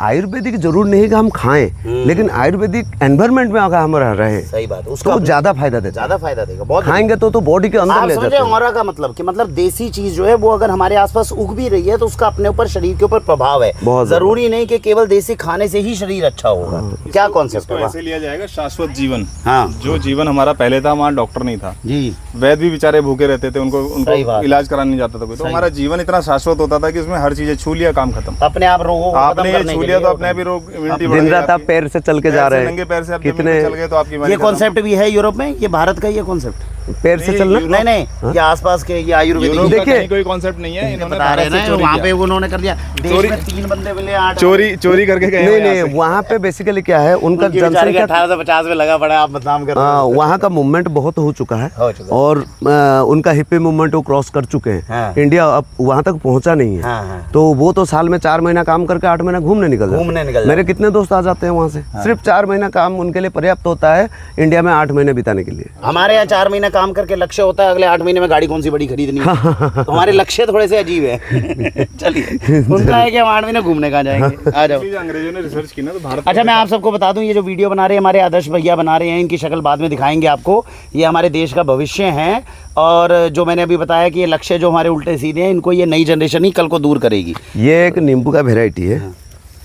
आयुर्वेदिक जरूर नहीं कि हम खाएं, लेकिन आयुर्वेदिक एनवायरनमेंट में अगर हम रह रहे हैं सही बात, तो उसका वो ज्यादा फायदा देता है। ज्यादा फायदा देगा। बहुत खाएंगे तो बॉडी के अंदर आप ले जाते समझे हैं। हमारा का मतलब कि मतलब देसी चीज जो है वो अगर हमारे आसपास उग भी रही है तो उसका अपने ऊपर, शरीर के ऊपर प्रभाव है। बहुत जरूरी नहीं कि केवल देसी खाने से ही शरीर अच्छा होगा। क्या कॉन्सेप्ट इसको है। ऐसे लिया जाएगा शाश्वत जीवन। हाँ जो जीवन हमारा पहले था, वहाँ डॉक्टर नहीं था, जी वैद्य भी बेचारे भूखे रहते थे, सही उनको बात। इलाज कराने नहीं जाता था कोई। तो हमारा जीवन इतना शाश्वत होता था कि उसमें हर चीजें छू लिया, काम खत्म। अपने आप रोगों को खत्म आपने ये करने छू के लिया लिए तो अपने आप ही रोग इम्यूनिटी बढ़ दिन गई रात आप आपकी। पैर से चल के जा पैर से रहे नंगे पैर से हैं, आप जमीन कितने पे चल गए तो आपकी ये बीमारी खत्म। कॉन्सेप्ट भी है यूरोप में, ये भारत का ही है कॉन्सेप्ट। पैर से चलना। नहीं नहीं ये आसपास के, ये आयुर्वेदिक यूरोप का देखिए, कहीं कोई कॉन्सेप्ट नहीं है, इन्होंने बता रहे भारत से हैं चोरी वहाँ किया। पे उन्होंने कर दिया। देश चोरी- में 3 बंदे मिले 8 चोरी करके गए नहीं हैं यहाँ नहीं, से। वहाँ पे बेसिकली क्या है, उनका जनसंख्या 1850 में लगा पड़ा, आप बदनाम कर रहे हो। वहाँ का मूवमेंट बहुत हो चुका है हो चुका है। और उनका हिप्पी मूवमेंट वो क्रॉस कर चुके हैं। हाँ। इंडिया अब वहाँ तक पहुँचा नहीं है। हाँ, हाँ। तो वो तो साल में 4 महीना काम करके 8 महीना घूमने निकल जाते। मेरे कितने दोस्त आ जाते हैं वहाँ से, सिर्फ 4 महीना काम उनके लिए पर्याप्त होता है इंडिया में 8 महीने बिताने के लिए। हमारे यहाँ 4 महीने काम करके लक्ष्य होता है अगले 8 महीने में गाड़ी कौन सी बड़ी खरीदनी है। तो हमारे लक्ष्य थोड़े से अजीब है। चलिए उनका है कि हम 8 महीने घूमने कहाँ जाएंगे। आ जाओ। इसलिए अंग्रेजों ने रिसर्च की ना, तो भारत अच्छा मैं आप सबको बता दूं, ये जो वीडियो बना रहे हैं हमारे आदर्श भैया बना रहे हैं, इनकी शक्ल बाद में दिखाएंगे आपको। ये हमारे देश का भविष्य है, और जो मैंने अभी बताया कि ये लक्ष्य जो हमारे उल्टे सीधे हैं, इनको ये नई जनरेशन ही कल को दूर करेगी। ये एक नींबू का वेराइटी है।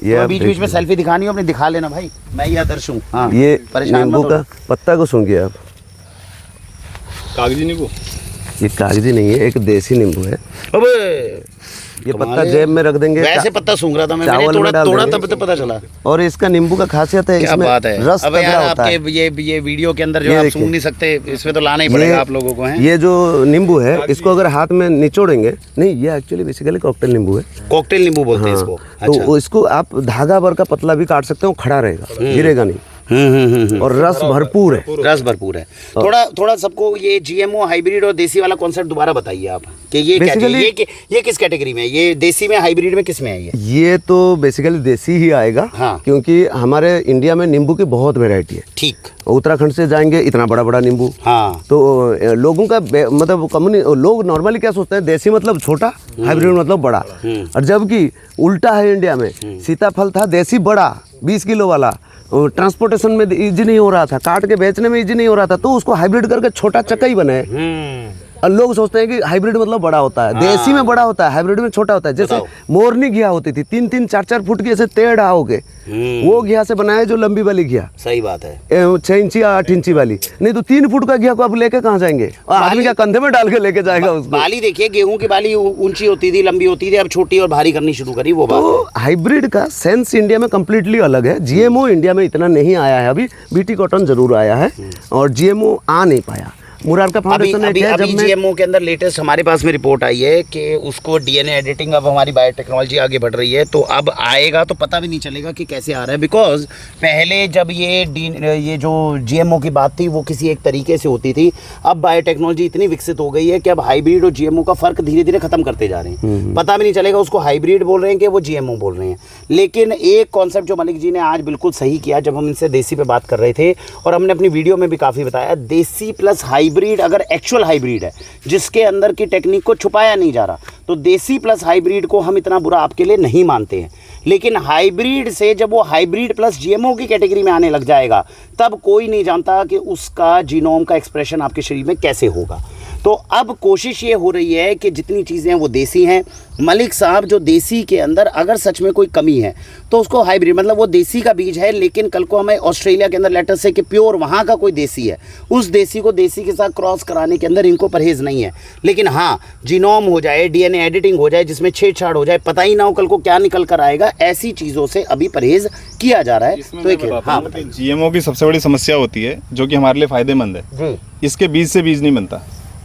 ये तो आप बीच बीच में सेल्फी दिखानी हो अपने, दिखा लेना भाई, मैं ये आदर्श हूँ। हाँ, ये परेशान नींबू मत का हो। पत्ता को सूंघिए आप। कागजी नींबू। ये कागजी नहीं है, एक देसी नींबू है। अबे ये पत्ता जेब में रख देंगे, वैसे पत्ता सूंघ रहा था मैं, चावल मैंने में तोड़ा डाल तोड़ा देंगे। तब तो पता चला। और इसका नींबू का खासियत है, क्या इसमें बात है। रस अब तगड़ा यार होता है। आपके ये वीडियो के अंदर जो ये आप देखिए। सूंघ नहीं सकते, इसमें तो लाना ही पड़ेगा आप लोगों को। हैं ये जो नींबू है, इसको अगर हाथ में निचोड़ेंगे, नहीं ये एक्चुअली बेसिकली कॉकटेल नींबू है। कॉकटेल नींबू बोलते हैं हाँ, इसको। तो इसको आप धागा भर का पतला भी काट सकते हो, खड़ा रहेगा, गिरेगा नहीं। और रस भरपूर है। रस भरपूर है। थोड़ा थोड़ा सबको ये जीएमओ, हाइब्रिड और देसी वाला कॉन्सेप्ट दोबारा बताइए आप कि ये क्या चीज़ है? ये किस कैटेगरी में है? ये देसी में, हाइब्रिड में, किस में है ये तो बेसिकली देसी ही आएगा। हाँ। क्योंकि हमारे इंडिया में नींबू की बहुत वैरायटी है। ठीक। उत्तराखंड से जाएंगे, इतना बड़ा बड़ा नींबू। हाँ। तो लोगों का मतलब लोग नॉर्मली क्या सोचते हैं, देसी मतलब छोटा, हाइब्रिड मतलब बड़ा। और जबकि उल्टा है इंडिया में। सीताफल था देसी बड़ा 20 किलो वाला, ट्रांसपोर्टेशन में इजी नहीं हो रहा था, काट के बेचने में इजी नहीं हो रहा था, तो उसको हाइब्रिड करके छोटा चक्का ही बनाए। और लोग सोचते हैं कि हाइब्रिड मतलब बड़ा होता है। देसी में बड़ा होता है, हाइब्रिड में छोटा होता है। जैसे मोरनी घिया होती थी 3-3, 4-4 फुट की, ऐसे टेढ़ा हो गए, वो घिया से बनाया जो लंबी वाली घिया। सही बात है। 6 इंची या 8 इंची वाली। नहीं तो 3 फुट का घिया को आप लेके कहाँ जाएंगे? और आदमी क्या कंधे में डाल के लेके जाएगा उसको? बाली देखिए, गेहूं की बाली ऊंची होती थी, लंबी होती थी, अब छोटी और भारी करनी शुरू करी, वो बात है। तो हाइब्रिड का सेंस इंडिया में कम्प्लीटली अलग है। जीएमओ इंडिया में इतना नहीं आया है अभी। बीटी कॉटन जरूर आया है और जीएमओ आ नहीं पाया। मुरारका फाउंडेशन अभी जीएमओ के अंदर लेटेस्ट हमारे पास में रिपोर्ट आई है कि उसको डीएनए एडिटिंग, अब हमारी बायोटेक्नोलॉजी आगे बढ़ रही है, तो अब आएगा तो पता भी नहीं चलेगा कि कैसे आ रहा है। बिकॉज पहले जब ये जो जीएमओ की बात थी वो किसी एक तरीके से होती थी, अब बायोटेक्नोलॉजी इतनी विकसित हो गई है कि अब हाइब्रिड और जीएमओ का फर्क धीरे धीरे खत्म करते जा रहे हैं। पता भी नहीं चलेगा उसको हाइब्रिड बोल रहे हैं कि वो जीएमओ बोल रहे हैं। लेकिन एक कॉन्सेप्ट जो मलिक जी ने आज बिल्कुल सही किया, जब हम इनसे देसी पे बात कर रहे थे और हमने अपनी वीडियो में भी काफ़ी बताया, देसी प्लस हाइब्रिड अगर एक्चुअल हाइब्रिड है जिसके अंदर की टेक्निक को छुपाया नहीं जा रहा, तो देसी प्लस हाइब्रिड को हम इतना बुरा आपके लिए नहीं मानते हैं। लेकिन हाइब्रिड से जब वो हाइब्रिड प्लस जीएमओ की कैटेगरी में आने लग जाएगा, तब कोई नहीं जानता कि उसका जीनोम का एक्सप्रेशन आपके शरीर में कैसे होगा। तो अब कोशिश ये हो रही है कि जितनी चीज़ें हैं वो देसी हैं। मलिक साहब, जो देसी के अंदर अगर सच में कोई कमी है तो उसको हाइब्रिड, मतलब वो देसी का बीज है, लेकिन कल को हमें ऑस्ट्रेलिया के अंदर लेटर से कि प्योर वहाँ का कोई देसी है, उस देसी को देसी के साथ क्रॉस कराने के अंदर इनको परहेज़ नहीं है। लेकिन हाँ, जीनोम हो जाए, डीएनए एडिटिंग हो जाए जिसमें छेड़छाड़ हो जाए, पता ही ना हो कल को क्या निकल कर आएगा, ऐसी चीज़ों से अभी परहेज़ किया जा रहा है। तो एक हाँ, जीएमओ की सबसे बड़ी समस्या होती है जो कि हमारे लिए फायदेमंद है, इसके बीज से बीज नहीं बनता।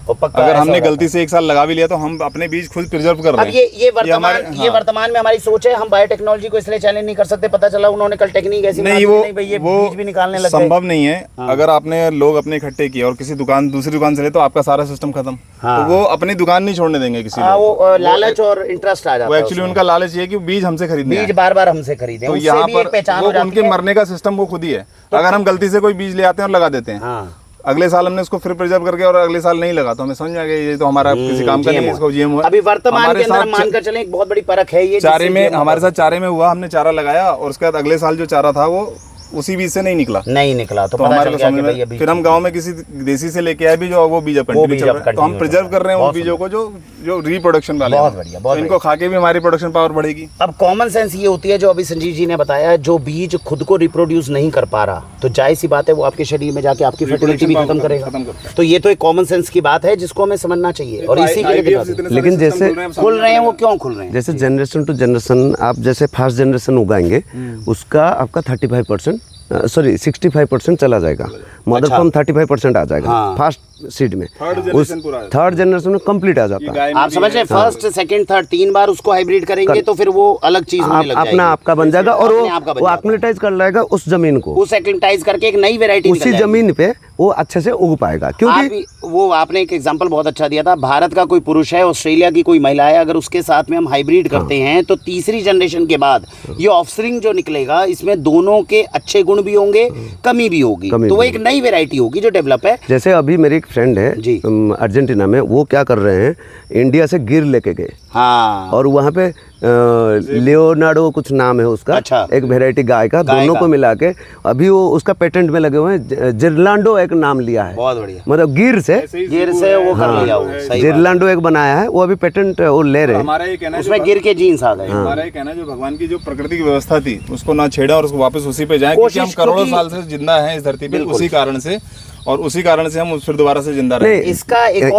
अगर हमने गलती से 1 साल लगा भी लिया तो हम अपने बीज खुद प्रिजर्व कर रहे हैं। अब ये वर्तमान में हमारी सोच है, हम बायोटेक्नोलॉजी को इसलिए चैलेंज नहीं कर सकते। पता चला उन्होंने कल टेक्निक ऐसी नहीं, वो बीज भी निकालने लग गए। संभव नहीं है। अगर आपने लोग अपने इकट्ठे किए और किसी दूसरी दुकान से ले, तो आपका सारा सिस्टम खत्म। तो वो अपनी दुकान नहीं छोड़ने देंगे किसी को। वो लालच और इंटरेस्ट आ जाता है। वो एक्चुअली उनका लालच ये है कि बीज हमसे खरीदने, बीज बार-बार हमसे खरीदे, तो यहाँ पर उनके मरने का सिस्टम वो खुद ही है। अगर हम गलती से कोई बीज ले आते हैं और लगा देते हैं, अगले साल हमने उसको फिर प्रिजर्व करके और अगले साल नहीं लगा, तो हमें समझ आ गया ये तो हमारा किसी काम का नहीं है, इसको जीएमओ है। अभी वर्तमान के अंदर मानकर चलें एक बहुत बड़ी परख है ये। चारे में हमारे साथ चारे में हुआ, हमने चारा लगाया और उसके बाद अगले साल जो चारा था वो उसी बीज से नहीं निकला। तो हमारे को समझ में, फिर हम गांव में किसी देसी से लेके आए भी जो वो बीज कंटिन्यू चल रहा है, तो हम प्रिजर्व कर रहे हैं उन बीजों को जो रिप्रोडक्शन वाले। बहुत बढ़िया, तो इनको खा के भी हमारी प्रोडक्शन पावर बढ़ेगी। अब कॉमन सेंस ये होती है जो अभी संजीव जी ने बताया, जो बीज खुद को रिप्रोड्यूस नहीं कर पा रहा, तो जाहिर सी बात है वो आपके शरीर में जाके आपकी फर्टिलिटी भी खत्म करेगा। तो ये तो एक कॉमन सेंस की बात है जिसको हमें समझना चाहिए और इसी के लिए। लेकिन जैसे खुल रहे हैं वो क्यों खुल रहे हैं? जैसे जनरेशन टू जनरेशन आप जैसे फर्स्ट जनरेशन उगाएंगे, उसका आपका 35% सॉरी 65% चला जाएगा। मदर फॉर्म 35% आ जाएगा फास्ट सीड में। थर्ड जनरेशन में कंप्लीट आ जाता है। आप समझ रहे, फर्स्ट सेकंड थर्ड 3 बार उसको हाइब्रिड करेंगे तो फिर वो अलग चीज होने लग जाएगी, अपना आपका बन जाएगा और वो एक्लिमेटाइज कर लाएगा उस जमीन को, उस एक्लिमेटाइज करके एक नई वैरायटी उसी जमीन पे वो अच्छे से उग पाएगा। क्योंकि वो आपने एक एग्जांपल बहुत अच्छा दिया था, भारत का कोई पुरुष है, ऑस्ट्रेलिया की कोई महिला है, अगर उसके साथ में हम हाइब्रिड करते हैं तो तीसरी जनरेशन के बाद ये ऑफस्प्रिंग जो निकलेगा इसमें दोनों के अच्छे गुण भी होंगे, कमी भी होगी, तो वो एक नई वैरायटी होगी जो डेवलप है। जैसे अभी मेरी एक फ्रेंड है अर्जेंटीना में, वो क्या कर रहे हैं, इंडिया से गिर लेके गए और वहाँ पे लियोनार्डो कुछ नाम है उसका, एक वेराइटी गाय का, दोनों को मिला के अभी वो उसका पेटेंट में लगे हुए हैं। जिरलांडो एक नाम लिया है, बहुत बढ़िया, मतलब गिर से वो कर लिया वो। जिरलांडो एक बनाया है, वो अभी पेटेंट वो ले रहे हैं, उसमें गिर के जीन्स आ गए। हमारा ये कहना है जो भगवान की जो प्रकृति की व्यवस्था थी उसको ना छेड़े और उसको वापस उसी पे जाएं, क्योंकि हम करोड़ों साल से जिंदा हैं इस धरती पे उसी कारण से, और उसी कारण से हम फिर दोबारा से जिंदा रहे। इसका एक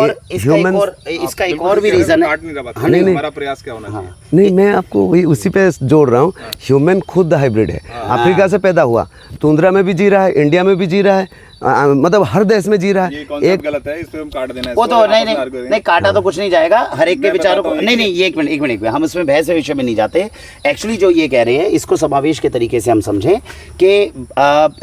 और भी रीजन है। नहीं, हमारा प्रयास क्या होना चाहिए? नहीं, मैं आपको वही उसी पे जोड़ रहा हूँ। ह्यूमन खुद हाइब्रिड है, अफ्रीका से पैदा हुआ, तुंद्रा में भी जी रहा है, इंडिया में भी जी रहा है, मतलब हर देश में जी रहा ये है। कॉन्सेप्ट गलत है, इस पे हम काट देना है वो इसको, तो आपस नहीं में नहीं argue करेंगे। नहीं काटा तो कुछ नहीं जाएगा, हर एक के मैं विचारों बताता को हूँ नहीं नहीं, ये एक मिनट हम उसमें बहस के विषय में नहीं जाते। एक्चुअली जो ये कह रहे हैं इसको समावेश के तरीके से हम समझें कि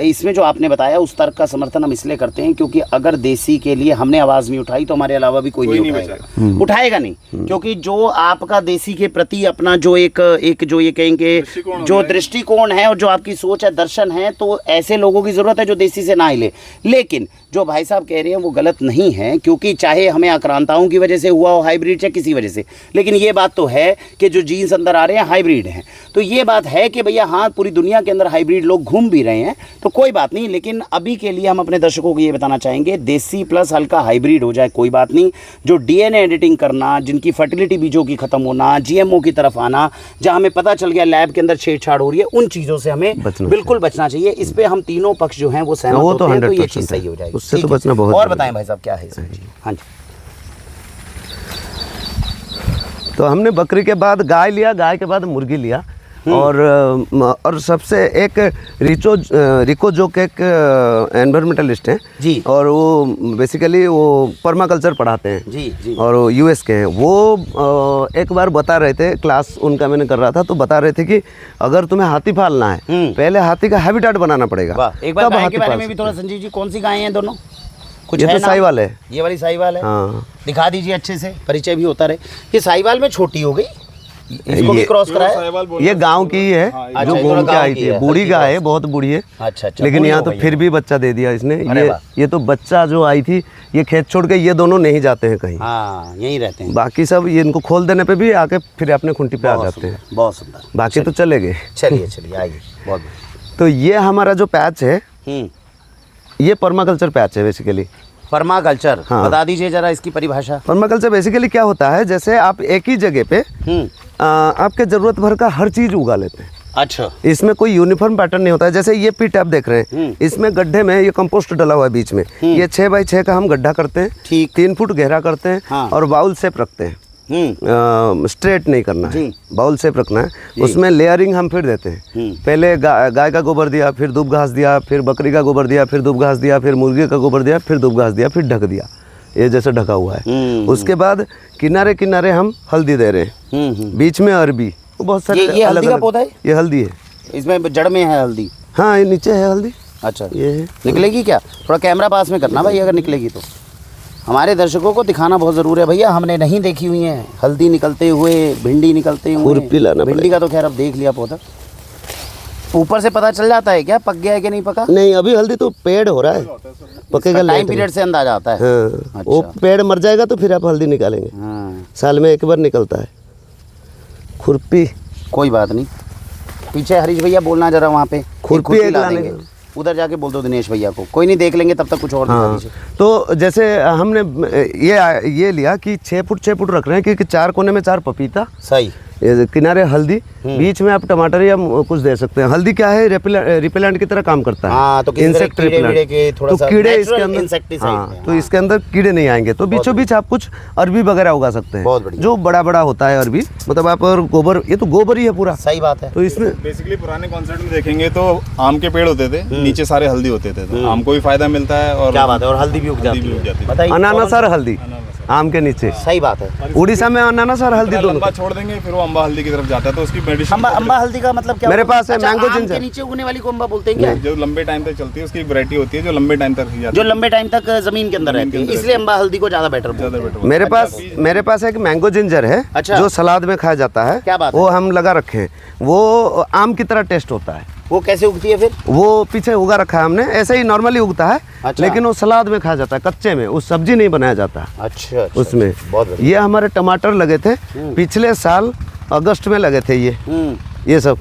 इसमें जो आपने बताया उस तर्क का समर्थन हम इसलिए करते हैं क्योंकि अगर देसी के लिए हमने आवाज नहीं उठाई तो हमारे अलावा भी कोई नहीं उठाएगा, उठाएगा नहीं, क्योंकि जो आपका देसी के प्रति अपना जो एक जो ये कहेंगे जो दृष्टिकोण है और जो आपकी सोच है, दर्शन है, तो ऐसे लोगों की जरूरत है जो देसी से ना हिले। लेकिन जो भाई साहब कह रहे हैं वो गलत नहीं है, क्योंकि चाहे हमें आक्रांताओं की वजह से हुआ हो हाइब्रिड या किसी वजह से, लेकिन ये बात तो है कि जो जीन्स अंदर आ रहे हैं हाइब्रिड हैं। तो ये बात है कि भैया हाँ, पूरी दुनिया के अंदर हाइब्रिड लोग घूम भी रहे हैं, तो कोई बात नहीं। लेकिन अभी के लिए हम अपने दर्शकों को ये बताना चाहेंगे, देसी प्लस हल्का हाइब्रिड हो जाए कोई बात नहीं। जो डीएनए एडिटिंग करना, जिनकी फर्टिलिटी बीजों की खत्म होना, जीएमओ की तरफ आना, जहाँ हमें पता चल गया लैब के अंदर छेड़छाड़ हो रही है, उन चीज़ों से हमें बिल्कुल बचना चाहिए। इस पे हम तीनों पक्ष जो हैं वो सहमत होते हैं, तो ये चीज़ सही हो जाएगी। उससे तो बचना बहुत। और बताएं भाई साहब क्या है इसमें? हाँ जी। तो हमने बकरी के बाद गाय लिया, गाय के बाद मुर्गी लिया, और सबसे एक रिको जो के एक एनवायरमेंटलिस्ट हैं जी, और वो बेसिकली वो पर्माकल्चर पढ़ाते हैं जी जी, और वो यूएस के हैं। वो एक बार बता रहे थे, क्लास उनका मैंने कर रहा था, तो बता रहे थे कि अगर तुम्हें हाथी पालना है पहले हाथी का हैबिटेट बनाना पड़ेगा। वाह, एक बार गाय के बारे में भी थोड़ा संजीव जी, कौन सी गायें हैं दोनों? कुछ ये है तो नाम? साहिवाल है। ये वाली साहिवाल है। हाँ, दिखा दीजिए अच्छे से, परिचय भी होता रहे। ये साहिवाल में छोटी हो गई, इसको भी क्रॉस कराया। ये गांव की ही है जो ये घूम थोड़ा के गाँव आई की थी। है, बूढ़ी हल्की गाय है, क्रॉस। बहुत बूढ़ी है। अच्छा अच्छा, लेकिन बूढ़ी यहाँ हो तो गई फिर है। भी बच्चा दे दिया इसने। अरे वाह। ये तो बच्चा जो आई थी, ये खेत छोड़ के ये दोनों नहीं जाते हैं कहीं। हाँ, यहीं रहते हैं। बाकी सब ये इनको खोल देने पे भी आके फिर अपने खुंटी पे आ बहुत जाते हैं। सुंदर, बहुत सुंदर। बाकी तो चले गए। चलिए चलिए आइए, बहुत बढ़िया। तो ये हमारा जो पैच है, ये पर्माकल्चर पैच है बेसिकली। पर्माकल्चर, हाँ। बता दीजिए जरा इसकी परिभाषा। पर्माकल्चर बेसिकली क्या होता है, जैसे आप एक ही जगह पे आपके जरूरत भर का हर चीज उगा लेते हैं। अच्छा, इसमें कोई यूनिफॉर्म पैटर्न नहीं होता है। जैसे ये पिट आप देख रहे हैं, इसमें गड्ढे में ये कंपोस्ट डला हुआ है बीच में। ये 6 बाई 6 का हम गड्ढा करते हैं, ठीक। 3 फुट गहरा करते हैं, हाँ। और बाउल शेप रखते हैं। स्ट्रेट नहीं करना है, जी। बाउल शेप रखना है। उसमें लेयरिंग हम फिर देते हैं। पहले गाय का गोबर दिया, फिर दूब घास दिया, फिर बकरी का गोबर दिया, फिर दूब घास दिया, फिर मुर्गी का गोबर दिया, फिर दूब घास दिया, फिर ढक दिया। ये जैसे ढका हुआ है। उसके बाद किनारे किनारे हम हल्दी दे रहे हैं, बीच में अरबी। वो बहुत सारे ये हल्दी का पौधा है? ये हल्दी है। इसमें जड़ में है हल्दी? हाँ, ये नीचे है हल्दी। अच्छा, ये है। निकलेगी क्या? थोड़ा कैमरा पास में करना भाई, अगर निकलेगी तो हमारे दर्शकों को दिखाना बहुत ज़रूरी है भैया। हमने नहीं देखी हुई है हल्दी निकलते हुए, भिंडी निकलते हुए। खुरपी लाना भिंडी का तो खैर अब देख लिया पौधा। ऊपर से पता चल जाता है क्या पक गया है कि नहीं पका? नहीं, अभी हल्दी तो पेड़ हो रहा है, पकेगा टाइम लेट में। पीरियड से अंदाजा आता है। हाँ, वो पेड़ मर जाएगा तो फिर आप हल्दी निकालेंगे। हाँ, साल में एक बार निकलता है। खुरपी, कोई बात नहीं। पीछे हरीश भैया बोलना जरा, वहाँ पे खुरपी एक ला लाने देंगे। उधर जाके बोल दो दिनेश भैया को, कोई नहीं, देख लेंगे तब तक कुछ और दिखा हाँ। दीजिए। तो जैसे हमने ये लिया कि 6 फुट 6 फुट रख रहे हैं, क्योंकि 4 कोने में 4 पपीता, सही। ये किनारे हल्दी, बीच में आप टमाटर या कुछ दे सकते हैं। हल्दी क्या है, रिपेलेंट की तरह काम करता है। हाँ, तो किसी तरह इंसेक्ट कीड़े वीड़े के थोड़ा तो सा कीड़े natural इसके अंदर, insecticide हाँ, हैं, तो इसके अंदर कीड़े नहीं आएंगे। तो बीचों बीच आप कुछ अरबी वगैरह उगा सकते हैं, बहुत बढ़िया। जो बड़ा बड़ा होता है अरबी। मतलब आप, और गोबर, ये तो गोबर ही है पूरा। सही बात है। तो इसमें बेसिकली पुराने कॉन्सेप्ट में देखेंगे तो आम के पेड़ होते थे, नीचे सारे हल्दी होते थे, तो आम को भी फायदा मिलता है और क्या बात है, और हल्दी भी उग जाती भी उग जाती है। है। बताइए। अनानास और हल्दी आम के नीचे। सही बात है। उड़ीसा में अनानास और हल्दी दोनों। लंबा छोड़ देंगे फिर वो अम्बा हल्दी की तरफ जाता है, तो उसकी मेडिसिन अम्बा हल्दी का मतलब क्या? मेरे पास है अच्छा, मैंगो आम जिंजर। के नीचे उगने वाली को अम्बा बोलते हैं क्या? जो लंबे टाइम तक चलती है, उसकी एक वैरायटी होती है जो लंबे टाइम तक ही जाती जो लंबे टाइम तक जमीन के अंदर रहती है, इसलिए अम्बा हल्दी को ज्यादा बेटर बोलते हैं। है। मेरे पास एक मैंगो जिंजर है, अच्छा। जो सलाद में खाया जाता है। क्या बात वो है? हम लगा रखे हैं। वो आम की तरह टेस्ट होता है। वो कैसे उगती है फिर? वो पीछे उगा रखा है हमने, ऐसे ही नॉर्मली उगता है। अच्छा। लेकिन वो सलाद में खाया जाता है, कच्चे में। उस सब्जी नहीं बनाया जाता अच्छा, उसमें। बहुत बढ़िया। ये हमारे टमाटर लगे थे पिछले साल अगस्त में लगे थे ये सब।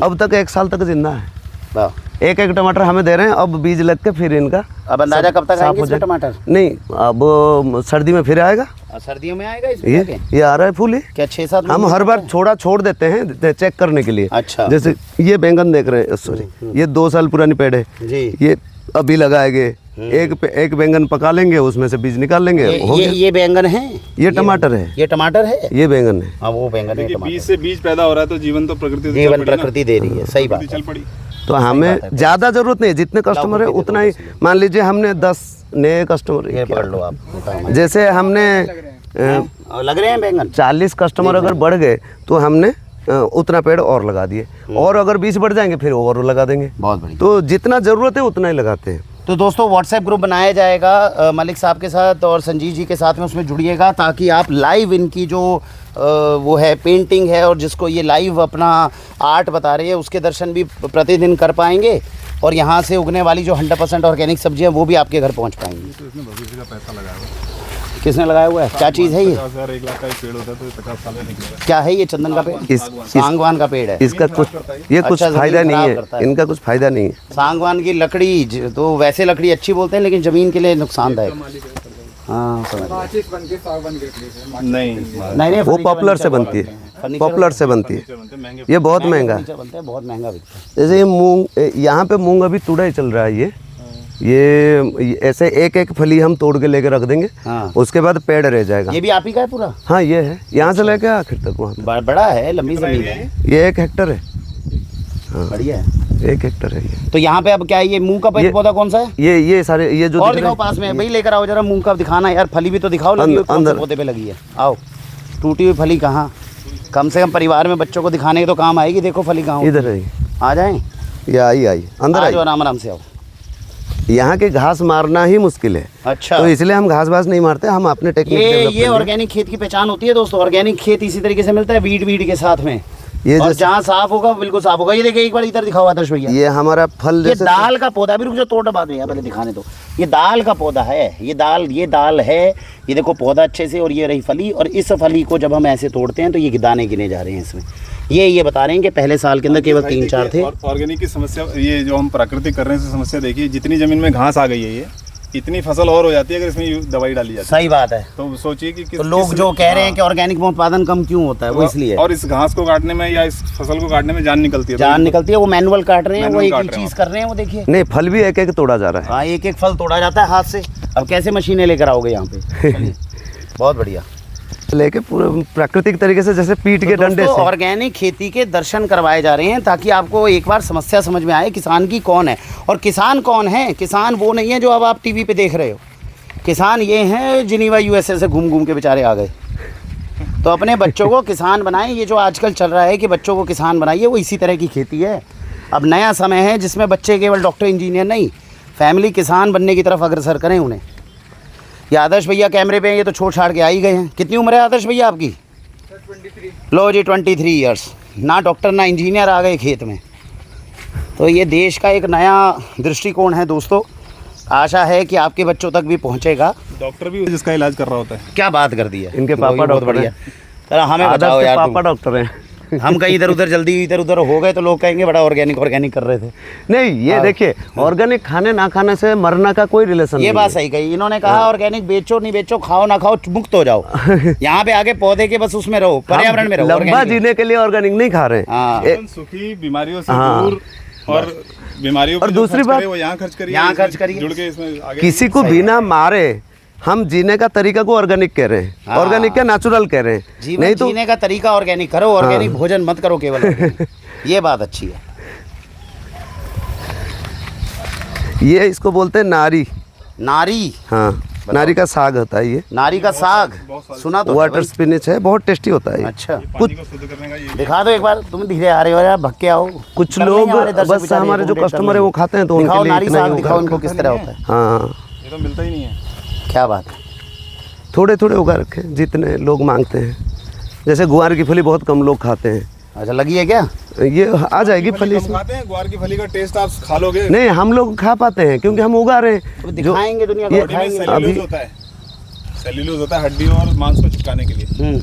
अब तक 1 साल तक जिंदा है। वाह। एक टमाटर हमें दे रहे हैं। अब बीज लग के फिर इनका अब अंदाजा कब तक साफ आएंगे हो इसमें जाए। टमाटर? नहीं, अब सर्दी में फिर आएगा। सर्दियों में आएगा इसमें? ये आ रहा है फूल ही। क्या 6-7 हम हर बार छोड़ देते हैं चेक करने के लिए। अच्छा। जैसे ये बैंगन देख रहे हैं, सॉरी, ये 2 साल पुरानी पेड़ है जी। ये अभी लगाएंगे। एक बैंगन पका लेंगे, उसमें से बीज निकाल लेंगे। हो गया। ये बैंगन है? ये टमाटर है। ये टमाटर है? ये बैंगन है। हाँ, वो बैंगन है। देखिए, टमाटर। बीज से बीज पैदा हो रहा है, तो जीवन तो प्रकृति से जीवन चल पड़ी ना। प्रकृति दे रही है। सही बात प्रकृति है। चल पड़ी। तो हमें ज़्यादा ज़रूरत नहीं है, जितने कस्टमर है उतना ही। मान लीजिए हमने 10 नए कस्टमर, ये पढ़ लो आप। जैसे हमने लग रहे हैं बैंगन 40 कस्टमर अगर बढ़ गए तो हमने उतना पेड़ और लगा दिए, और अगर 20 बढ़ जाएंगे फिर और लगा देंगे। बहुत बढ़िया। तो जितना ज़रूरत है उतना ही लगाते हैं। तो दोस्तों व्हाट्सएप ग्रुप बनाया जाएगा मलिक साहब के साथ और संजीव जी के साथ में, उसमें जुड़िएगा ताकि आप लाइव इनकी जो वो है पेंटिंग है और जिसको ये लाइव अपना आर्ट बता रहे हैं उसके दर्शन भी प्रतिदिन कर पाएंगे, और यहाँ से उगने वाली जो 100% ऑर्गेनिक सब्जियाँ वो भी आपके घर पहुँच पाएंगी। तो इसमें भविष्य का पैसा लगा हुआ है। किसने लगाया हुआ है? क्या चीज़ है ये? 50,000 1 लाख का एक पेड़ होता है तो 50 साल में निकलेगा। क्या है ये? चंदन का पेड़, सागवान का पेड़ है। इसका कुछ ये कुछ अच्छा, ज़मीन फायदा नहीं खराब करता है, है। इनका कुछ फायदा नहीं है। सागवान की लकड़ी तो वैसे लकड़ी अच्छी बोलते हैं लेकिन ज़मीन के लिए नुकसानदायक। हाँ समझ गया। नहीं वो पॉपुलर से बनती है, पॉपुलर से बनती है। ये बहुत महंगा है। बनते हैं, बहुत महंगा बिकता है। जैसे ये मूंग, यहाँ पे मूंग अभी तुड़ा ही चल रहा है। ये ऐसे एक एक फली हम तोड़ के लेके रख देंगे, हाँ। उसके बाद पेड़ रह जाएगा। ये भी आप ही का है पूरा? हाँ ये है, यहाँ से लेके आखिर तक वहाँ तक। बड़ा है, लंबी जमीन है। ये 1 हेक्टर है। हाँ बढ़िया है। 1 हेक्टर है ये। तो यहाँ पे अब क्या है, ये मूंग का पौधा कौन सा है? ये सारे ये जो और दिखाओ पास में भाई, लेकर आओ जरा मूंग का दिखाना यार, फली भी तो दिखाओ लगी हुई, कौन से पौधे पे लगी है। आओ, टूटी हुई फली कहाँ, कम से कम परिवार में बच्चों को दिखाने के तो काम आएगी। देखो फली कहाँ, इधर है। आ जाए, ये आई अंदर आ आई। जाओ, आराम आराम से आओ। यहाँ के घास मारना ही मुश्किल है, अच्छा तो इसलिए हम घास नहीं मारते, हम अपने टेक्निक ये ऑर्गेनिक खेत की पहचान होती है दोस्तों। ऑर्गेनिक खेत इसी तरीके से मिलता है, वीड के साथ में। ये और जहाँ साफ होगा बिल्कुल साफ होगा। ये देखिए, एक बार इधर दिखाओ आदर्श भैया, ये हमारा फल ये जैसे दाल का पौधा भी, रुक जाओ तोड़ बाद में, यहाँ पहले दिखाने दो। ये दाल का पौधा है, ये दाल है। ये देखो पौधा अच्छे से, और ये रही फली, और इस फली को जब हम ऐसे तोड़ते हैं तो ये दाने गिने जा रहे हैं इसमें। ये बता रहे हैं कि पहले साल के अंदर केवल 3-4 थे। ऑर्गेनिक की समस्या, ये जो हम प्राकृतिक कर रहे हैं समस्या देखिए, जितनी जमीन में घास आ गई है ये इतनी फसल और हो जाती है अगर इसमें दवाई डाली जाती है। सही बात है। तो सोचिए कि तो लोग जो कह रहे हैं कि ऑर्गेनिक में उत्पादन कम क्यों होता है, वो इसलिए। और इस घास को काटने में या इस फसल को काटने में जान निकलती है। जान निकलती है, वो मैनुअल काट रहे हैं, वो एक मैनुअल ही काट रहे चीज कर रहे हैं, वो देखिए। नहीं, फल भी एक एक तोड़ा जा रहा है। हाँ, एक एक फल तोड़ा जाता है हाथ से। अब कैसे मशीनें लेकर आओगे यहाँ पे? चलिए, बहुत बढ़िया। लेके पूरे प्राकृतिक तरीके से, जैसे पीट के डंडे से ऑर्गेनिक खेती के दर्शन करवाए जा रहे हैं ताकि आपको एक बार समस्या समझ में आए किसान की कौन है। और किसान कौन है? किसान वो नहीं है जो अब आप टीवी पे देख रहे हो। किसान ये हैं जिनीवा USA से घूम घूम के बेचारे आ गए। तो अपने बच्चों को किसान बनाएं। ये जो आजकल चल रहा है कि बच्चों को किसान बनाइए, वो इसी तरह की खेती है। अब नया समय है जिसमें बच्चे केवल डॉक्टर इंजीनियर नहीं, फैमिली किसान बनने की तरफ अग्रसर करें उन्हें। ये आदर्श भैया कैमरे पे, ये तो छोड़ छाड़ के आ ही गए हैं। कितनी उम्र है आदर्श भैया आपकी? 23। लो जी, 23 ईयर्स। ना डॉक्टर ना इंजीनियर, आ गए खेत में। तो ये देश का एक नया दृष्टिकोण है दोस्तों। आशा है कि आपके बच्चों तक भी पहुंचेगा। डॉक्टर भी जिसका इलाज कर रहा होता है। क्या बात कर दी है, इनके पापा बहुत डॉक्टर बढ़िया। हैं। चलो हमें आदर्श बताओ के यार, पापा डॉक्टर हैं। हम कहीं इधर उधर हो गए तो लोग कहेंगे बड़ा ऑर्गेनिक कर रहे थे। नहीं, ये देखिए, ऑर्गेनिक खाने ना खाने से मरना का कोई रिलेशन नहीं ये है। बात सही कही इन्होंने। कहा ऑर्गेनिक बेचो नहीं बेचो, खाओ ना खाओ, मुक्त हो जाओ। यहाँ पे आगे पौधे के बस उसमें रहो, पर्यावरण में रहो। लंबा organic। जीने के लिए ऑर्गेनिक नहीं खा रहे हैं। हाँ। जीवन सुखी, बीमारियों से हाँ। दूर, और बीमारियों पे और जो दूसरी खर्च बात, करे वो यहाँ खर्च करिए, यहाँ इसमें खर्च करिए। जुड़ के इसमें आगे किसी को बिना मारे हम जीने का तरीका को ऑर्गेनिक कह रहे हैं। हाँ। ऑर्गेनिक क्या, नेचुरल कह रहे हैं। जीवन नहीं तो जीने का तरीका ऑर्गेनिक करो, ऑर्गेनिक भोजन मत करो केवल organic। ये बात अच्छी है। ये इसको बोलते हैं नारी। नारी, हाँ, नारी का साग होता है ये। नारी का साग सुना तो है वाटर भाई। स्पिनिच है, बहुत टेस्टी होता है ये। अच्छा, पानी को शुद्ध करने का ये दिखा दो एक बार। तुम धीरे आ रहे हो यार, भक्के आओ। कुछ कर लोग लेंगे हमारे दर्शक बस बेचारे, हमारे जो accommodate कस्टमर कर है वो लेंगे। खाते हैं तो उनके दिखाओ लिए नारी इतना ही साग, होगा। दिखाओ इनको किस तरह होता है। हाँ, ये तो मिलता ही नहीं है। क्या बात है। थोड़े थोड़े उगा रखे हैं जितने लोग मांगते हैं। जैसे गुआर की फली बहुत कम लोग खाते हैं। अच्छा, लगी है क्या? ये आ जाएगी फली कम इसमें। खाते हैं, ग्वार की फली का टेस्ट आप खा लोगे। नहीं, हम लोग खा पाते हैं क्योंकि हम उगा रहे हैं। तो दिखाएंगे दुनिया को, ये- दिखाएंगे। सेल्यूलोज होता है, सेल्यूलोज होता है हड्डी और मांस को चिपकाने के लिए।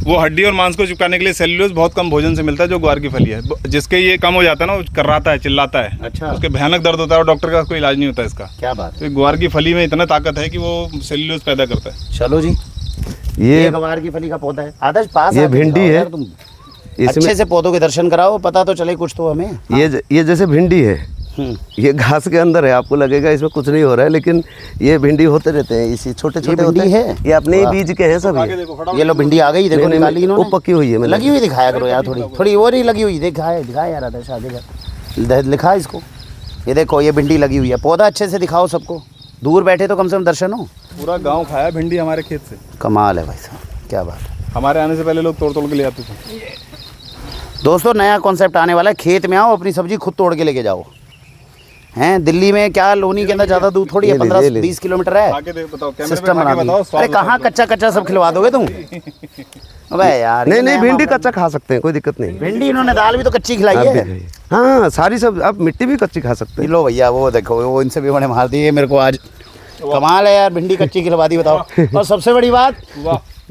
वो हड्डी और मांस को चिपकाने के लिए सेल्यूलोज बहुत कम भोजन से मिलता है, जो ग्वार की फली है। जिसके ये कम हो जाता है ना, वो कर्राता है, चिल्लाता है। अच्छा। उसके भयानक दर्द होता है और डॉक्टर का कोई इलाज नहीं होता इसका। क्या बात है। तो ग्वार की फली में इतना ताकत है कि वो सेल्यूलोज पैदा करता है। चलो जी, ये गवार की फली का पौधा है। आदर्श पास ये आके भिंडी दिखाओ है। यार तुम। अच्छे इसमें से पौधों के दर्शन कराओ, पता तो चले कुछ तो हमें। ये जैसे भिंडी है, ये घास के अंदर है, आपको लगेगा इसमें कुछ नहीं हो रहा है, लेकिन ये भिंडी होते रहते हैं। इसी छोटे छोटे होते भिंडी हैं, है? ये अपने ही वाह। बीज के हैं सब। आगे ये देखो, फटाफट ये लो भिंडी आ गई, देखो नहीं, निकाली नहीं, इन्होंने। वो पकी हुई है। मैंने लगी हुई दिखाया करो यार, थोड़ी थोड़ी और ही लगी हुई दिखाया यार आदर्श, आगे लिखा है इसको। ये देखो ये भिंडी लगी हुई है। पौधा अच्छे से दिखाओ सबको, दूर बैठे तो कम से कम दर्शन हो। पूरा गांव खाया भिंडी हमारे खेत से। कमाल है भाई साहब, क्या बात है। हमारे आने से पहले लोग तोड़ तोड़ के ले आते थे। दोस्तों नया कॉन्सेप्ट आने वाला है, खेत में आओ अपनी सब्जी खुद तोड़ के लेके जाओ। हैं दिल्ली में क्या लोनी के अंदर ज़्यादा दूर थोड़ी है, 15-20 किलोमीटर है। आके बताओ, कैमरे पे सिस्टम आके बना बताओ, दिया। स्वाद अरे कहाँ कच्चा कच्चा सब खिलवा दोगे तुम? अबे यार नहीं नहीं, भिंडी कच्चा खा सकते हैं, कोई दिक्कत नहीं। भिंडी इन्होंने दाल भी तो कच्ची खिलाई आप भी है। खाइए। हाँ सारी सब, आप मिट्टी भी कच्ची खा सकते हैं। लो भैया वो देखो, वो इनसे भी मैंने मार दी है मेरे को आज। कमाल है यार, भिंडी कच्ची खिलवा दी बताओ। और सबसे बड़ी बात,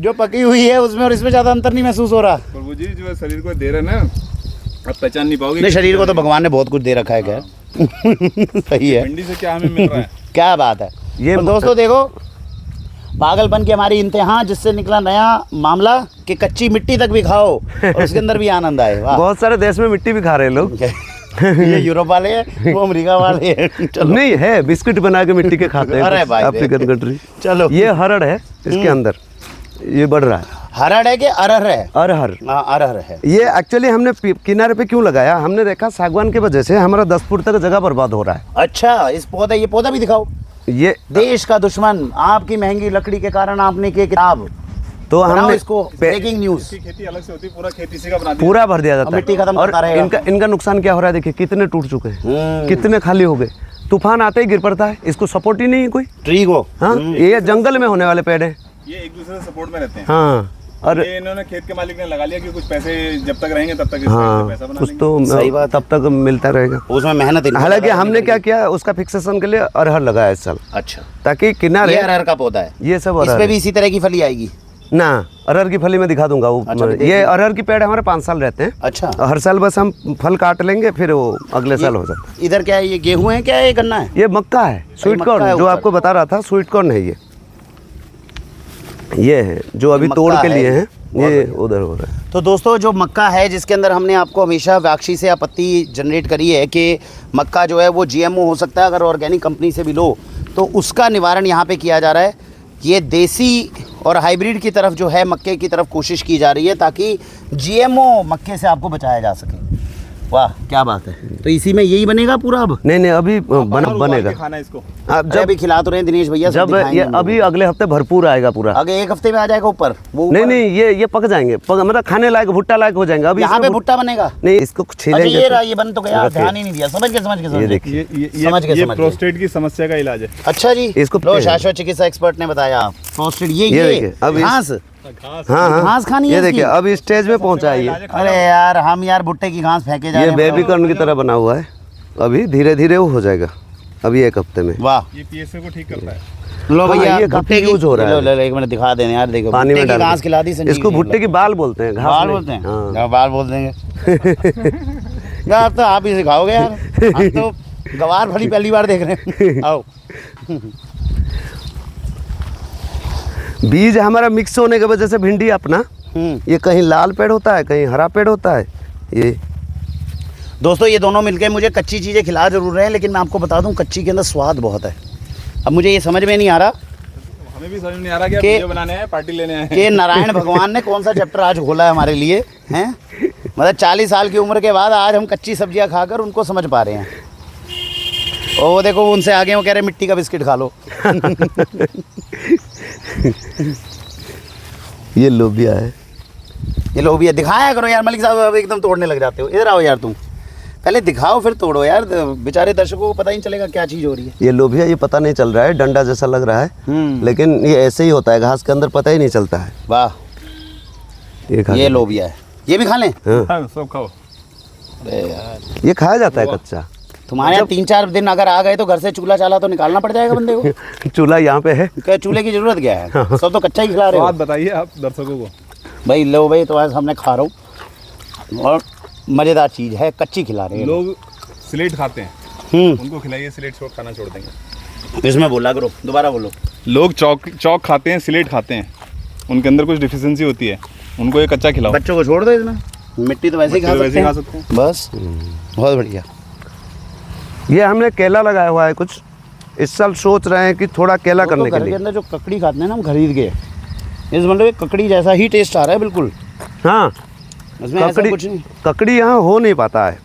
जो पकी हुई है उसमें और इसमें ज़्यादा अंतर नहीं महसूस हो रहा। प्रभु जी जो शरीर को दे रहे ना, आप पहचान नहीं पाओगे। नहीं शरीर को तो भगवान ने बहुत कुछ दे रखा है क्या। सही है। भिंडी से क्या हमें मिल रहा है। क्या बात है ये दोस्तों देखो, पागलपन की हमारी इंतहा, जिससे निकला नया मामला कि कच्ची मिट्टी तक भी खाओ और उसके अंदर भी आनंद आए। वाह। बहुत सारे देश में मिट्टी भी खा रहे हैं लोग। ये यूरोप वाले हैं, वो अमेरिका वाले हैं। चलो नहीं है, बिस्किट बना के मिट्टी के खाते हैं अरे भाई अफ्रीकन कंट्री। चलो ये हरड़ है, इसके अंदर ये बढ़ रहा है। हरड़ है कि अरहर है? अरहर। हाँ अरहर है। ये एक्चुअली हमने किनारे पे क्यों लगाया, हमने देखा सागवान की वजह से हमारा 10 फुट तक जगह बर्बाद हो रहा है। अच्छा इस पौधा, ये पौधा भी दिखाओ। ये देश का दुश्मन, आपकी महंगी लकड़ी के कारण आपने की किताब तो बनाओ हमने इसको। Breaking news. इसकी खेती अलग से होती है, पूरा खेती इसी का बना दिया। पूरा भर दिया जाता है। मिट्टी खत्म और करता रहेगा। इनका नुकसान क्या हो रहा है, देखिए कितने टूट चुके हैं, कितने खाली हो गए। तूफान आते ही गिर पड़ता है, इसको सपोर्ट ही नहीं है कोई। ट्री को हाँ ये जंगल में होने वाले पेड़ है। ये एक दूसरे से सपोर्ट में रहते हैं। हाँ और ये इन्होंने खेत के मालिक ने लगा लिया कि कुछ पैसे जब तक रहेंगे तब तक इस हाँ पैसा बना कुछ लेंगे। तो सही बात तब तक मिलता रहेगा। उसमें मेहनत इनकी हालांकि ज़्यादा हमने क्या लगेगी। किया, उसका फिक्सेशन के लिए अरहर लगाया इस साल, अच्छा ताकि ये किनारे अरहर का पौधा है, ये सब इस अरहर पे है। भी इसी तरह की फली आएगी। ना अरहर की फली में दिखा दूंगा वो। अच्छा, देखिए। ये अरहर की पेड़ हमारे 5 साल रहते हैं। अच्छा हर साल बस हम फल काट लेंगे, फिर वो अगले साल हो जाता है। इधर क्या है, ये गेहूं है क्या, ये गन्ना है? ये मक्का है, स्वीट मक्का है कॉर्न, जो ऊपर। आपको बता रहा था, स्वीट कॉर्न है ये है जो अभी तोड़ मक्का के है लिए हैं, बहुत ये बढ़िया। उधर हो रहा है। तो दोस्तों जो मक्का है, जिसके अंदर हमने आपको हमेशा वाक्षी से आपत्ति जनरेट करी है कि मक्का जो है वो जीएमओ हो सकता है, अगर ऑर्गेनिक कंपनी से भी लो तो उसका निवारण यहाँ पे किया जा रहा है। ये देसी और हाइब्रिड की तरफ जो है मक्के की तरफ कोशिश की जा रही है, ताकि जीएमओ मक्के से आपको बचाया जा सके। वाह क्या बात है। तो इसी में यही बनेगा पूरा अब? नहीं नहीं अभी बनेगा। खाना इसको अब जब भी खिला तो रहे हैं दिनेश भैया, सब जब दिखाएंगे ये हम अभी लोग। अगले हफ्ते भरपूर आएगा पूरा। आगे एक हफ्ते में आ जाएगा ऊपर वो? नहीं नहीं ये पक जाएंगे, मतलब खाने लायक, भुट्टा लायक हो जाएंगे। अभी यहाँ पे इसमें भुट्टा बनेगा? नहीं, इसको अच्छा छीलेंगे ये तो- रहा, ये बन तो गया, रखिए। ध्यान ही नहीं दिया। समझ के ये देखिए, समझ गए, ये समझ गए। प्रोस्टेट की समस्या का इलाज है। अच्छा जी, इसको लो पे- शाश्वत चिकित्सा एक्सपर्ट ने बताया। प्रोस्टेट ये देखिए, अब घास हाँ हाँ घास खानी है ये इसकी? देखिए अब इस स्टेज में पहुंचा है ये। अरे यार हम यार भुट्टे की घास फेंके जा ये रहे हैं। बेबी कॉर्न की तरह बना हुआ है, अभी धीरे धीरे वो हो जाएगा, अभी 1 हफ्ते में। वाह ये पीएसए को ठीक करता है। लो हाँ, भैया ये भुट्टे काफी की यूज हो रहा है। लो 1 मिनट दिखा देने यार, देखो पानी भुट्टे में की डाल घास खिला दी संजीव इसको जी, भुट्टे की बाल बोलते हैं, घास बाल नहीं। बोलते हैं? हाँ। हाँ, बाल बोल देंगे। यार तो आप ही सिखाओगे यार, हम तो गवार फली पहली बार देख रहे हैं। आओ बीज हमारा मिक्स होने की वजह से भिंडी अपना, ये कहीं लाल पेड़ होता है, कहीं हरा पेड़ होता है। ये दोस्तों ये दोनों मिलके मुझे कच्ची चीज़ें खिला जरूर रहे हैं, लेकिन मैं आपको बता दूं कच्ची के अंदर स्वाद बहुत है। अब मुझे ये समझ में नहीं आ रहा हमें भी समझ में नहीं आ रहा कि आप कि- वीडियो बनाने हैं, पार्टी लेने आए हैं। कि नारायण भगवान ने कौन सा चैप्टर आज खोला है हमारे लिए, हैं? मतलब 40 साल की उम्र के बाद आज हम कच्ची सब्जियां खाकर उनको समझ पा रहे हैं। और वो देखो उनसे आगे वो कह रहे हैं मिट्टी का बिस्किट खा लो। ये लोबिया है। ये लो भी है, दिखाया करो यार मलिक साहब, अब एकदम तोड़ने लग जाते हो। इधर आओ यार, तुम पहले दिखाओ फिर तोड़ो यार, बेचारे दर्शकों को पता ही नहीं चलेगा क्या चीज़ हो रही है। ये लोबिया, ये पता नहीं चल रहा है, डंडा जैसा लग रहा है, लेकिन ये ऐसे ही होता है, घास के अंदर पता ही नहीं चलता है। वाह ये लोबिया है, ये भी खा लें? हाँ, हाँ, सब खाओ। अरे यार ये खाया जाता है कच्चा। तुम्हारे यहाँ 3-4 दिन अगर आ गए तो घर से चूल्हा चाला तो निकालना पड़ जाएगा बंदे को। चूल्हा यहाँ पे है। क्या चूल्हे की जरूरत क्या है, सब तो कच्चा ही खिला रहे बात हो। बताइए आप दर्शकों को। भाई लो भाई, तो आज हमने खा रहा हूँ और मज़ेदार चीज़ है, कच्ची खिला रहे हैं। लोग स्लेट खाते हैं, हम्म, उनको खिलाइए, स्लेट छोड़ खाना छोड़ देंगे। इसमें बोला करो, दोबारा बोलो। लोग चौक खाते हैं, स्लेट खाते हैं, उनके अंदर कुछ डिफिशियंसी होती है, उनको ये कच्चा खिलाओ। बच्चों को छोड़ दो इसमें, मिट्टी तो वैसे ही वैसे खा ही सकते हैं। बस बहुत बढ़िया। ये हमने केला लगाया हुआ है कुछ, इस साल सोच रहे हैं कि थोड़ा केला वो तो करने के घर के लिए। अंदर जो ककड़ी खाते हैं ना हम खरीद के, इस मतलब एक ककड़ी जैसा ही टेस्ट आ रहा है बिल्कुल। हाँ इसमें ऐसा ककड़ी, कुछ नहीं। ककड़ी यहाँ हो नहीं पाता है,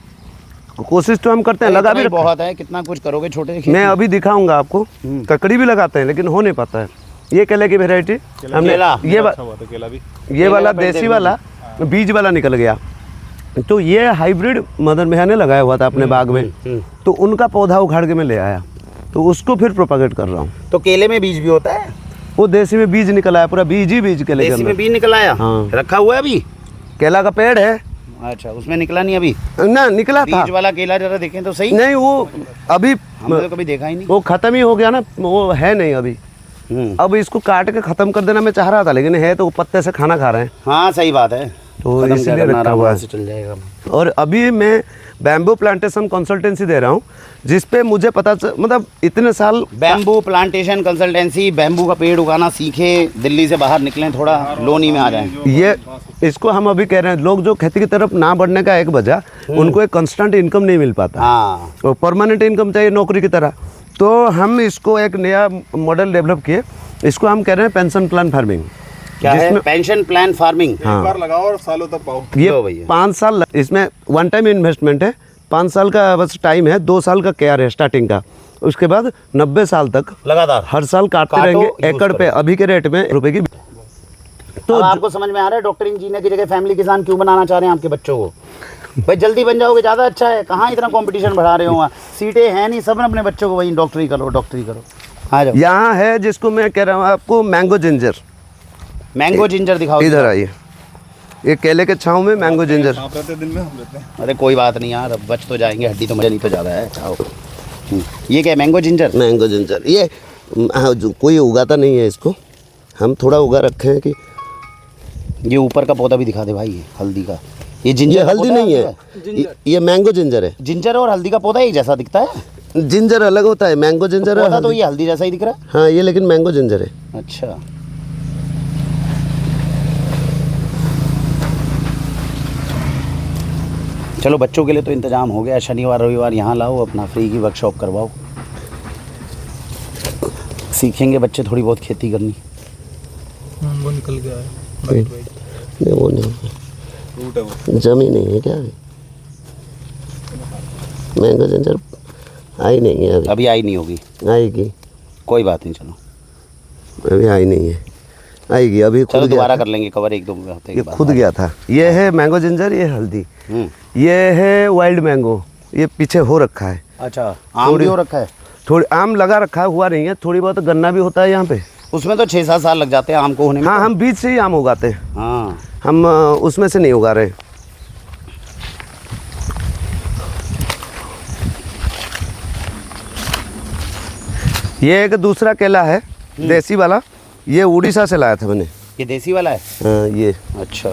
कोशिश तो हम करते हैं, लगा भी इतना ही रखा है। बहुत है, कितना कुछ करोगे छोटे से खेत मैं में? अभी दिखाऊंगा आपको, ककड़ी भी लगाते हैं लेकिन हो नहीं पाता है। ये केले की वेराइटी हमने केला? अच्छा हुआ था केला भी। ये वाला देसी वाला बीज वाला निकल गया, तो ये हाइब्रिड मदन भैया ने लगाया हुआ था अपने बाग में, तो उनका पौधा उखाड़ के मैं ले आया, तो उसको फिर प्रोपागेट कर रहा हूँ। तो केले में बीज भी होता है? वो देसी में बीज निकल आया, पूरा बीज ही बीज केले के देसी में अंदर। बीज निकल आया? हाँ। रखा हुआ है अभी? केला का पेड़ है अच्छा, उसमें निकला नहीं अभी? ना, निकला था। बीज वाला केला जरा देखें तो सही। नहीं, वो अभी हमने तो कभी देखा ही नहीं। वो खत्म ही हो गया ना, वो है नहीं अभी। अब इसको काट के खत्म कर देना मैं चाह रहा था, लेकिन है तो पत्ते से खाना खा रहे हैं, हाँ सही बात है, तो खत्म इसीलिए कर देना, रखा हुआ आराम है। से चल जाएगा। और अभी मैं बैम्बू प्लांटेशन कंसल्टेंसी दे रहा हूँ, जिसपे मुझे पता मतलब इतने साल बैम्बू प्लांटेशन कंसल्टेंसी, बैम्बू का पेड़ उगाना सीखे, दिल्ली से बाहर निकलें, थोड़ा लोनी में आ जाएं। ये इसको हम अभी कह रहे हैं, लोग जो खेती की तरफ ना बढ़ने का एक वजह, उनको एक कांस्टेंट इनकम नहीं मिल पाता, हाँ और परमानेंट इनकम चाहिए नौकरी की तरह। तो हम इसको एक नया मॉडल डेवलप किए, इसको हम कह रहे हैं पेंशन प्लान फार्मिंग। क्या है? Pension plan farming. एक बार लगाओ और सालों तक पाओ। ये लो भैया। 5 साल, इसमें वन टाइम इन्वेस्टमेंट है, 5 साल का बस टाइम है, 2 साल का केयर है स्टार्टिंग का, उसके बाद 90 साल तक लगातार हर साल काटते काटो, रहेंगे यूज एकड़ पे, अभी के रेट में रुपए की। तो आपको समझ में आ रहा है डॉक्टर इंजीनियर की जगह फैमिली किसान क्यों बनाना चाह रहे हैं आपके बच्चों को? भाई जल्दी बन जाओगे, ज़्यादा अच्छा है। कहाँ इतना कंपटीशन बढ़ा रहे हो वहाँ, सीटें हैं नहीं, सब ने अपने बच्चों को वही डॉक्टरी करो डॉक्टरी करो। हाँ जाओ। यहाँ है जिसको मैं कह रहा हूँ आपको, मैंगो जिंजर। मैंगो जिंजर दिखाओ इधर आइए, ये केले के छाँव में मैंगो जिंजर। आप रहते हैं दिन में, हम रहते हैं। अरे कोई बात नहीं यार, अब बच तो जाएंगे, हड्डी तो मजा नहीं तो ज़्यादा है। आओ। ये क्या है? Mango ginger? मैंगो जिंजर ये कोई उगाता नहीं है इसको, हम थोड़ा उगा रखे हैं कि ये ऊपर का पौधा भी दिखा दे भाई, ये हल्दी का। ये जिंजर ये हल्दी पौधा नहीं है, ये मैंगो जिंजर है। जिंजर और हल्दी का पौधा एक जैसा दिखता है? जिंजर अलग होता है, मैंगो जिंजर है। पौधा तो ये हल्दी जैसा ही दिख रहा है। हाँ, ये लेकिन मैंगो जिंजर है। अच्छा, चलो बच्चों के लिए तो इंतजाम हो गया, शनिवार रविवार यहाँ लाओ, अपना फ्री की वर्कशॉप करवाओ, सीखेंगे बच्चे थोड़ी बहुत खेती करनी। वो निकल गया है, नहीं, वो नहीं, फ्रूट है वो। जमी नहीं है क्या अभी? मैंगो जिंजर आई नहीं है अभी, अभी आई नहीं होगी, आएगी, कोई बात नहीं, चलो अभी आई नहीं है, आएगी। अभी चलो खुद गया दोबारा था, कर लेंगे कवर, 1-2 हफ्ते के ये बाद। खुद गया था। ये है मैंगो जिंजर, ये हल्दी, हम्म, ये है वाइल्ड मैंगो, ये पीछे हो रखा है। अच्छा, आम भी हो रखा है? थोड़ी आम लगा रखा हुआ नहीं है, थोड़ी बहुत गन्ना भी होता है यहाँ पे। उसमें तो 6-7 साल लग जाते हैं आम को होने में। हाँ, हम बीज से ही आम उगाते हैं, हाँ, हम उसमें से नहीं उगा रहे। ये एक दूसरा केला है देसी वाला, ये उड़ीसा से लाया था मैंने। ये देसी वाला है? हाँ, ये अच्छा,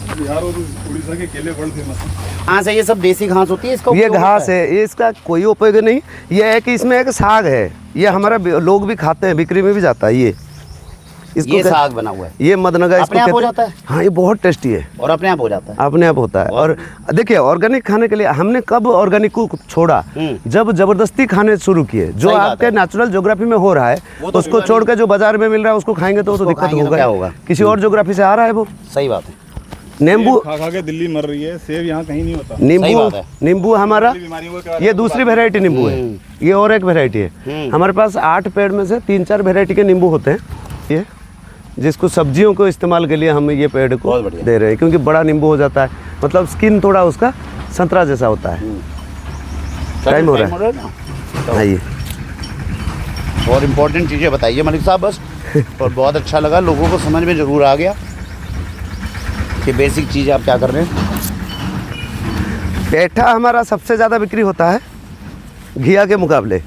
बिहार और उड़ीसा के केले बड़े फेमस हैं। हाँ से ये सब देसी घास होती है, इसका ये उपयोग होता घास है, ये इसका कोई उपयोग नहीं। ये है कि इसमें एक साग है, ये हमारा लोग भी खाते हैं, बिक्री में भी जाता है। ये ये साग बना हुआ है, ये मदनगा अपने आप हो जाता है? हाँ, ये बहुत टेस्टी है, और अपने आप हो जाता है। अपने आप होता है। और देखिए, ऑर्गेनिक खाने के लिए हमने कब ऑर्गेनिक को छोड़ा? जब जबरदस्ती खाने शुरू किए। जो सही बात आपके है। नेचुरल ज्योग्राफी में हो रहा है, उसको छोड़ के जो बाजार में मिल रहा है उसको खाएंगे तो दिक्कत खाएंगे तो होगा। क्या होगा? किसी और ज्योग्राफी से आ रहा है वो। सही बात है, नींबू, सेब खा खा के दिल्ली मर रही है, सेब यहाँ कहीं नहीं होता। सही नींबू, बात है। नींबू हमारा, बीमारियों का क्या ये दूसरी वेराइटी नींबू है, ये और एक वेराइटी है। हमारे पास 8 पेड़ में से 3-4 वेराइटी के नींबू होते हैं, ये जिसको सब्जियों को इस्तेमाल के लिए हम ये पेड़ को बहुत बढ़िया। दे रहे हैं, क्योंकि बड़ा नींबू हो जाता है, मतलब स्किन थोड़ा उसका संतरा जैसा होता है। टाइम हो रहा है, ना? आइए। और इम्पोर्टेंट चीज़ें बताइए मलिक साहब बस। और बहुत अच्छा लगा, लोगों को समझ में ज़रूर आ गया कि बेसिक चीज़ आप क्या कर रहे हैं। पेठा हमारा सबसे ज़्यादा बिक्री होता है घिया के मुकाबले।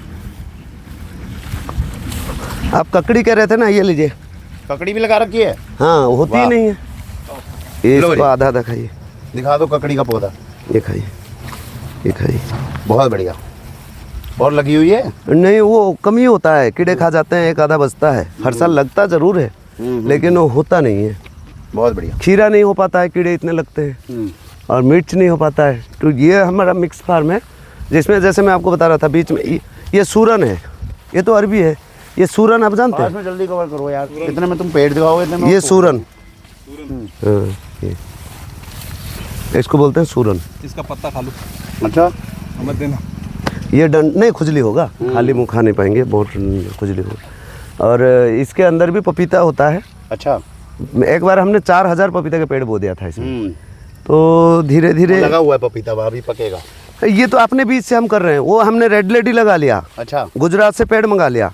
आप ककड़ी कह रहे थे ना, ये लीजिए। ककड़ी भी लगा रखी है? हाँ, होती ही वाह। नहीं है। लो इसको जी। आधा आधा खाइए, दिखा दो ककड़ी का पौधा, ये खाइए, ये खाइए। बहुत बढ़िया। और लगी हुई है? नहीं, वो कम ही होता है, कीड़े खा जाते हैं, एक आधा बचता है। हर साल लगता जरूर है, लेकिन वो होता नहीं है। बहुत बढ़िया। खीरा नहीं हो पाता है, कीड़े इतने लगते हैं, और मिर्च नहीं हो पाता है। तो ये हमारा मिक्स फार्म है, जिसमें जैसे मैं आपको बता रहा था बीच में, ये सूरन है, ये तो अरबी है। ये सूरन आप जानते पास हैं? में जल्दी कवर करो यार, इतने में तुम पेड़ दिखाओगे इतने में। ये सूरन, हाँ, इसको बोलते हैं सूरन। इसका पत्ता खा लो, अच्छा मत देना। ये डंड नहीं, खुजली होगा, खाली मुंह खा नहीं पाएंगे, बहुत खुजली होगा। और इसके अंदर भी पपीता होता है। अच्छा। एक बार हमने 4000 पपीता का पेड़ बो दिया था इसमें। हम्म। तो धीरे धीरे लगा हुआ है पपीता, वह अभी पकेगा। ये तो अपने बीच से हम कर रहे हैं, वो हमने रेड लेडी लगा लिया, अच्छा। गुजरात से पेड़ मंगा लिया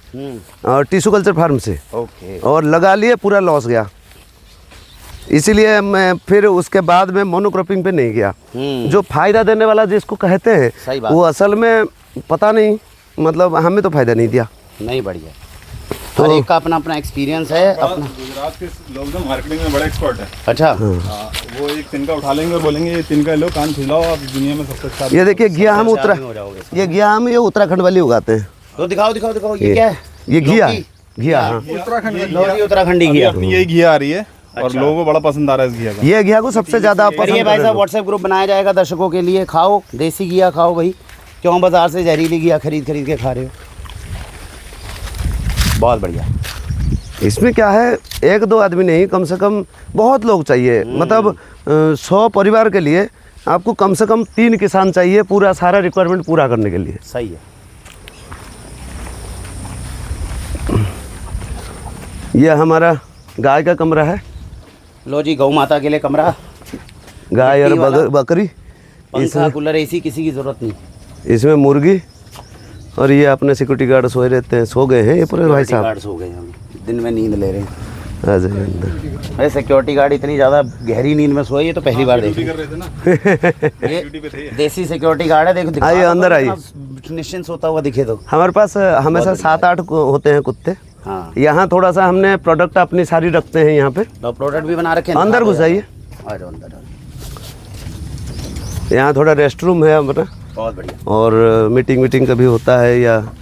और टिश्यू कल्चर फार्म से, ओके। और लगा लिए, पूरा लॉस गया। इसीलिए मैं फिर उसके बाद में मोनोक्रॉपिंग पे नहीं गया। जो फायदा देने वाला जिसको कहते सही हैं बात। वो असल में पता नहीं, मतलब हमें तो फायदा नहीं दिया। नहीं, बढ़िया। तो एक का अपना अपना एक्सपीरियंस है अपना। गुजरात के लोग ना मार्केटिंग में बड़े एक्सपर्ट है। अच्छा। वो एक तिनका उठा लेंगे और बोलेंगे ये तिनका लो, कान खिलाओ, आप दुनिया में सबसे अच्छा। ये देखिए घिया हम हो जाओगे। ये घिया हम ये उत्तराखंड वाली उगाते हैं। तो दिखाओ दिखाओ दिखाओ, ये क्या है? ये घिया लौकी? घिया, हाँ। उत्तराखंड लौकी उत्तराखंडी अभी घिया। अपनी यही घिया आ रही है और लोगों को बड़ा पसंद आ रहा है इस घिया का। ये घिया को सबसे ज़्यादा करिए पसंद भाई कर साहब, व्हाट्सएप ग्रुप बनाया जाएगा दर्शकों के लिए। खाओ देसी घिया खाओ भाई, क्यों बाजार से जहरीली घिया खरीद खरीद के खा रहे हो। बहुत बढ़िया। इसमें क्या है, एक दो आदमी नहीं, कम से कम बहुत लोग चाहिए। मतलब 100 परिवार के लिए आपको कम से कम 3 किसान चाहिए पूरा सारा रिक्वायरमेंट पूरा करने के लिए। सही है। यह हमारा गाय का कमरा है। लो जी, गौ माता के लिए कमरा, गाय और मिट्टी वाला। बकरी, पंखा कूलर एसी किसी की जरूरत नहीं। इसमें मुर्गी, और ये अपने सिक्योरिटी गार्ड सोए रहते हैं, सो गए हैं ये पूरे भाई साहब। गार्ड्स हो गए हम, दिन में नींद ले रहे हैं। आ जाइए अंदर। अरे सिक्योरिटी गार्ड इतनी ज़्यादा गहरी नींद में सोए, ये तो पहली बार देखे। कर रहे थे ना, ये ड्यूटी पे थे ये। देसी सिक्योरिटी गार्ड है, देखो दिखा आइए, दो, अंदर आइए। निश्चिंत सोता हुआ दिखे तो। हमारे पास हमेशा 7-8 होते हैं कुत्ते। हाँ, यहाँ थोड़ा सा हमने प्रोडक्ट अपनी सारी रखते हैं यहाँ पे। तो प्रोडक्ट भी बना रखे हैं। अंदर घुस जाइए। आ जाओ अंदर। यहाँ थोड़ा रेस्ट रूम है अपना, बहुत बढ़िया। और मीटिंग कभी होता है, या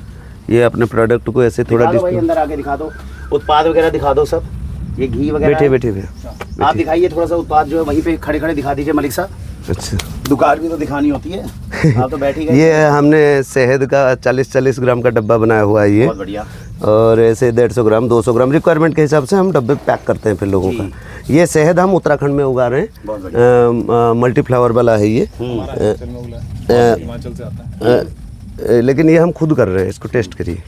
ये अपने प्रोडक्ट को ऐसे थोड़ा दिखा दो भाई, डिस्प्ले। अंदर आके दिखा दो, उत्पाद वगैरह दिखा दो सब। ये घी वगैरह बैठिए भैया। आप दिखाइए थोड़ा सा उत्पाद जो है, वहीं पे खड़े खड़े दिखा दीजिए मलिक साहब। अच्छा, दुकान भी तो दिखानी होती है, आप तो बैठ ही गए। ये हमने शहद का 40-40 ग्राम का डब्बा बनाया हुआ है ये, बहुत बढ़िया। और ऐसे 150 ग्राम 200 ग्राम रिक्वायरमेंट के हिसाब से हम डब्बे पैक करते हैं फिर लोगों का। ये शहद हम उत्तराखंड में उगा रहे बहुत हैं, मल्टी फ्लावर वाला है ये। हिमाचल से आता है। लेकिन ये हम खुद कर रहे हैं, इसको टेस्ट करिए।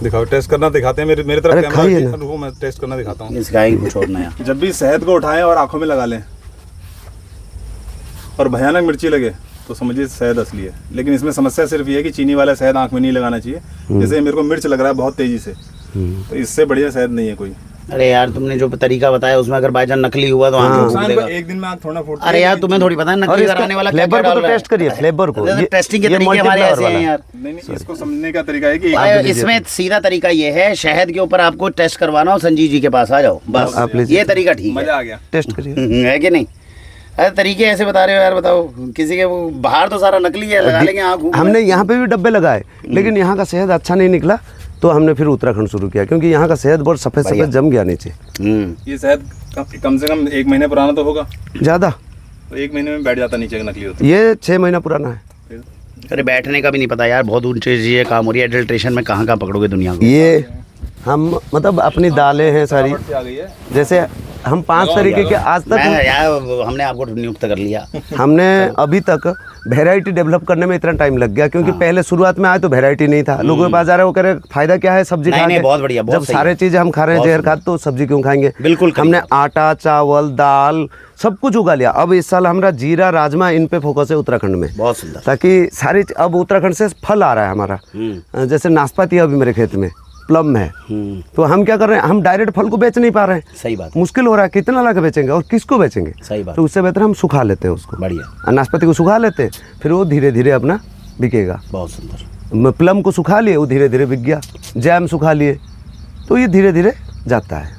दिखाओ, टेस्ट करना दिखाते हैं। मेरे तरफ अरे कैमरा खाइए ना। रुको, मैं टेस्ट करना दिखाता हूँ। इस गाय को छोड़ना है। जब भी शहद को उठाएं और आंखों में लगा लें और भयानक मिर्ची लगे तो समझिए शहद असली है। लेकिन इसमें समस्या सिर्फ ये है कि चीनी वाला शहद आंख में नहीं लगाना चाहिए। जैसे मेरे को मिर्च लग रहा है बहुत तेजी से, तो इससे बढ़िया शहद नहीं है कोई। अरे यार, तुमने जो तरीका बताया उसमें अगर बाई चांस नकली हुआ तो आंख में नुकसान फूटेगा। को एक दिन में आंख थोड़ा फूट। अरे यार, तुम्हें थोड़ी पता है और नकली इसका कराने वाला क्या फ्लेवर क्या को डाल तो रहा है। टेस्ट करिए, फ्लेवर को। अरे, टेस्टिंग के ये तरीके हमारे multi ऐसे flower हैं यार। नहीं, इसको समझने का तरीका है कि भाई, इसमें सीधा तरीका ये है, शहद के ऊपर आपको टेस्ट करवाना हो, संजीव जी के पास आ जाओ बस। आप लीजिए। ये तरीका ठीक मजा आ गया। टेस्ट करिए। है कि नहीं? अरे तरीके ऐसे बता रहे हो यार, बताओ। किसी के वो बाहर तो सारा नकली है, लगा लेंगे आँख ऊपर। हमने यहाँ पे भी डब्बे लगाए, लेकिन यहाँ का शहद अच्छा नहीं निकला, तो हमने फिर उत्तराखंड शुरू किया, क्योंकि यहाँ का शहद बहुत सफ़ेद जम गया नीचे। ये शहद कम से कम 1 महीने पुराना तो होगा, ज़्यादा, तो 1 महीने में बैठ जाता नीचे नकली होता ये 6 महीना पुराना है। अरे बैठने का भी नहीं पता यार, बहुत ऊंचे ये काम हो रही है। एडल्ट्रेशन में कहाँ पकड़ोगे दुनिया को। ये हम मतलब अपनी दालें हैं सारी, आ गई है। जैसे हम 5 तरीके के आज तक यार, हमने आपको नियुक्त कर लिया। हमने अभी तक वैरायटी डेवलप करने में इतना टाइम लग गया, क्योंकि पहले शुरुआत में आए तो वैरायटी नहीं था। लोगों के पास जा रहे वो कह रहे फायदा क्या है सब्जी नहीं, खा नहीं, के। बहुत बढ़िया, बहुत जब सही सारे है। चीजें हम खा रहे हैं जहर खाद, तो सब्जी क्यों खाएंगे। बिल्कुल हमने आटा, चावल, दाल सब कुछ उगा लिया। अब इस साल हमारा जीरा, राजमा इन पे फोकस है उत्तराखंड में, बहुत सुंदर। ताकि सारी अब उत्तराखंड से फल आ रहा है हमारा। जैसे नाशपाती है अभी मेरे खेत में, प्लम है, तो हम क्या कर रहे हैं, हम डायरेक्ट फल को बेच नहीं पा रहे हैं। सही बात। मुश्किल हो रहा है, कितना ला के बेचेंगे और किसको बेचेंगे। सही बात। तो उससे बेहतर हम सुखा लेते हैं उसको। बढ़िया, नाशपाती को सुखा लेते हैं, फिर वो धीरे धीरे अपना बिकेगा। बहुत सुंदर। प्लम को सुखा लिए, वो धीरे धीरे बिक गया। जैम सुखा लिए, तो ये धीरे धीरे जाता है।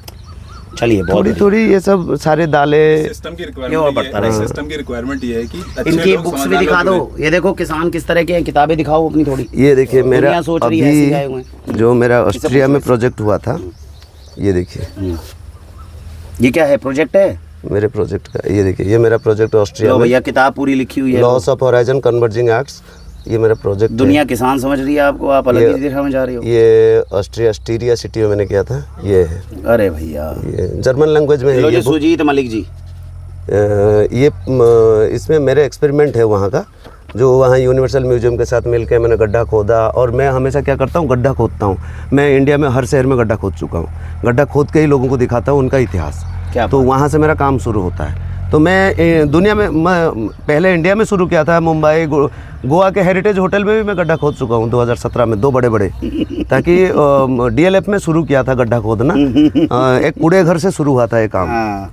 चलिए, बहुत थोड़ी थोड़ी ये सब सारे दालें। सिस्टम की ये और रिक्वायरमेंट बढ़ता रहेगा। सिस्टम की रिक्वायरमेंट ये है कि अच्छे इनकी लोग बुक्स भी समझदार दिखा लोग दो। ये देखो किसान किस तरह के हैं, किताबें दिखाओ अपनी थोड़ी। ये देखिए मेरा दुनिया सोच रही है ऐसे गाए हुए अभी जो मेरा ऑस्ट्रिया में प्रोजेक्ट हुआ था, ये देखिए। ये क्या है, प्रोजेक्ट है? मेरे प्रोजेक्ट का ये देखिए, ये मेरा प्रोजेक्ट ऑस्ट्रिया लो में, भैया, किताब पूरी लिखी हुई है। Loss of horizon converging acts ये मेरा प्रोजेक्ट दुनिया किसान समझ रही है आपको, आप अलग ही दिशा में जा रही हो। ये ऑस्ट्रिया सिटी में मैंने किया था। ये है, अरे भैया, ये जर्मन लैंग्वेज में है लो ये जी सुजीत मलिक जी। ये इसमें मेरे एक्सपेरिमेंट है वहाँ का, जो वहाँ यूनिवर्सल म्यूजियम के साथ मिलकर मैंने गड्ढा खोदा। और मैं हमेशा क्या करता हूँ, गड्ढा खोदता हूँ। मैं इंडिया में हर शहर में गड्ढा खोद चुका हूँ। गड्ढा खोद के ही लोगों को दिखाता हूँ उनका इतिहास। क्या तो वहाँ से मेरा काम शुरू होता है। तो मैं दुनिया में, मैं पहले इंडिया में शुरू किया था, मुंबई गोवा के हेरिटेज होटल में भी मैं गड्ढा खोद चुका हूँ 2017 में, 2 बड़े ताकि डीएलएफ में शुरू किया था गड्ढा खोदना। एक कूड़े घर से शुरू हुआ था ये काम,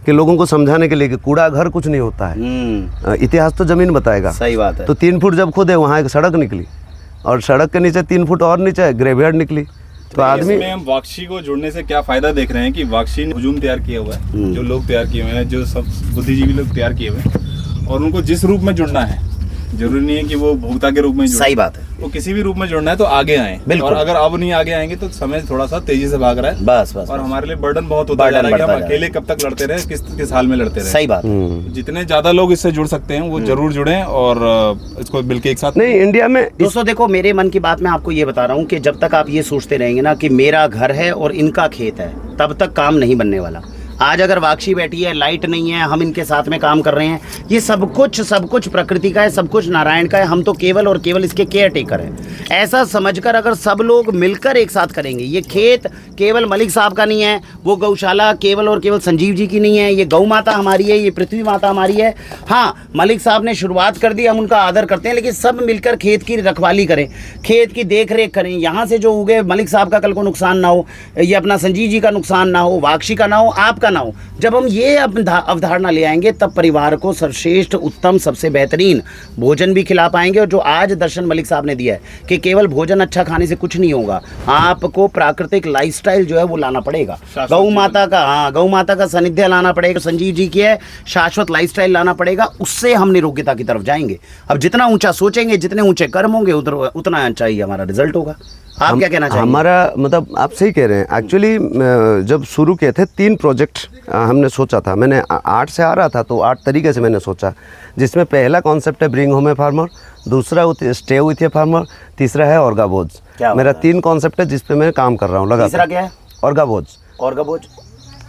कि लोगों को समझाने के लिए कि कूड़ा घर कुछ नहीं होता है, इतिहास तो जमीन बताएगा। सही बात है। तो 3 फुट जब खोदे वहाँ एक सड़क निकली, और सड़क के नीचे 3 फुट और नीचे ग्रेवयार्ड निकली। तो आदमी, इसमें हम वाक्षी को जोड़ने से क्या फायदा देख रहे हैं कि वाक्षी ने हुजूम तैयार किया हुआ है, जो लोग तैयार किए हुए हैं, जो सब बुद्धिजीवी लोग तैयार किए हुए हैं, और उनको जिस रूप में जुड़ना है, जरूरी नहीं है कि वो भोक्ता के रूप में जुड़े। सही बात है। वो किसी भी रूप में जुड़ना है तो आगे आए। बिल्कुल। और अगर अब नहीं आगे आएंगे तो समय थोड़ा सा तेजी से भाग रहा है। बस बस। और हमारे लिए बर्डन बहुत होता जा रहा है कि हम अकेले कब तक लड़ते रहे, किस हाल में लड़ते रहे। सही बात। जितने ज्यादा लोग इससे जुड़ सकते हैं वो जरूर जुड़ें और इसको मिलके एक साथ। नहीं, इंडिया में दोस्तों देखो, मेरे मन की बात मैं आपको ये बता रहा हूँ कि जब तक आप ये सोचते रहेंगे ना कि मेरा घर है और इनका खेत है, तब तक काम नहीं बनने वाला। आज अगर वाक्षी बैठी है, लाइट नहीं है, हम इनके साथ में काम कर रहे हैं, ये सब कुछ प्रकृति का है, सब कुछ नारायण का है। हम तो केवल और केवल इसके केयर टेकर हैं। ऐसा समझकर अगर सब लोग मिलकर एक साथ करेंगे, ये खेत केवल मलिक साहब का नहीं है, वो गौशाला केवल और केवल संजीव जी की नहीं है, ये गौ माता हमारी है, ये पृथ्वी माता हमारी है। हाँ, मलिक साहब ने शुरुआत कर दी, हम उनका आदर करते हैं, लेकिन सब मिलकर खेत की रखवाली करें, खेत की देख रेख करें। यहाँ से जो उगे मलिक साहब का कल को नुकसान ना हो, ये अपना संजीव जी का नुकसान ना हो, वाक्षी का ना हो, आपका ना हो। जब हम ये अवधारणा ले आएंगे, तब परिवार को सर्वश्रेष्ठ, उत्तम, सबसे बेहतरीन भोजन भी खिला पाएंगे। और जो आज दर्शन मलिक साहब ने दिया है कि केवल भोजन अच्छा खाने से कुछ नहीं होगा, आपको प्राकृतिक लाइफस्टाइल जो है वो लाना पड़ेगा। गौ माता का, हाँ, गौ माता का सानिध्य लाना पड़ेगा। संजीव जी की है शाश्वत लाइफस्टाइल लाना पड़ेगा, उससे हम निरोग्यता की तरफ जाएंगे। अब जितना ऊंचा सोचेंगे, जितने ऊंचे कर्म होंगे, उतना अच्छा ही हमारा रिजल्ट होगा। आप क्या कहना चाहिए? हमारा मतलब, आप सही कह रहे हैं। एक्चुअली जब शुरू किए थे 3 प्रोजेक्ट हमने सोचा था। मैंने आर्ट से आ रहा था, तो 8 तरीके से मैंने सोचा, जिसमें पहला कॉन्सेप्ट है ब्रिंग होम ए फार्मर, दूसरा स्टे विथ ए फार्मर, तीसरा है ऑर्गाबोज। मेरा 3 कॉन्सेप्ट है जिस पे मैं काम कर रहा हूँ लगातार। तीसरा क्या है? ऑर्गाबोज। ऑर्गाबोज,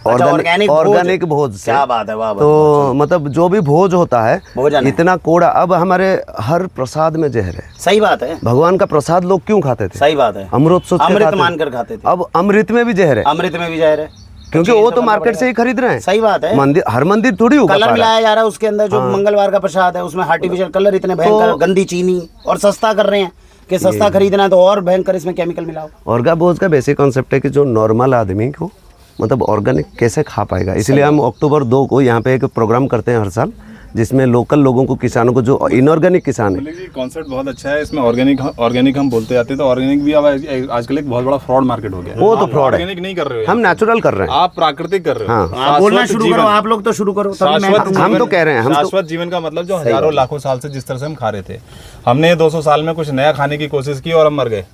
ऑर्गेनिक भोज से। क्या बात है, वाह। तो मतलब जो भी भोज होता है, इतना कोड़ा। अब हमारे हर प्रसाद में जहर है। सही बात है। भगवान का प्रसाद लोग क्यों खाते थे? सही बात है। अमृत मानकर खाते थे। अब अमृत में भी जहर है। अमृत में भी जहर है, क्योंकि वो तो मार्केट से ही खरीद रहे हैं। सही बात है। मंदिर, हर मंदिर थोड़ी होगा। कलर मिलाया जा रहा है उसके अंदर, जो मंगलवार का प्रसाद है उसमें आर्टिफिशियल कलर इतने भयंकर, गंदी चीनी, और सस्ता कर रहे हैं कि सस्ता खरीदना है तो और भयंकर इसमें केमिकल मिलाओ। ऑर्गाबोज का बेसिक कॉन्सेप्ट है कि जो नॉर्मल आदमी को मतलब ऑर्गेनिक कैसे खा पाएगा। इसलिए हम अक्टूबर 2 को यहाँ पे एक प्रोग्राम करते हैं हर साल, जिसमें लोकल लोगों को, किसानों को, जो इनऑर्गेनिक किसान है। कॉन्सेप्ट बहुत अच्छा है। इसमें ऑर्गेनिक हम बोलते जाते हैं, तो ऑर्गेनिक भी अब आजकल एक बहुत बड़ा फ्रॉड मार्केट हो गया है। वो तो फ्रॉड है। ऑर्गेनिक नहीं कर रहे हो, हम नेचुरल कर रहे हैं, आप प्राकृतिक कर रहे हो। हाँ। बोलना शुरू करो, आप लोग तो शुरू करो। हम तो कह रहे हैं, शाश्वत जीवन का मतलब जो हजारों लाखों साल से जिस तरह से हम खा रहे थे, हमने 200 साल में कुछ नया खाने की कोशिश की और हम मर गए।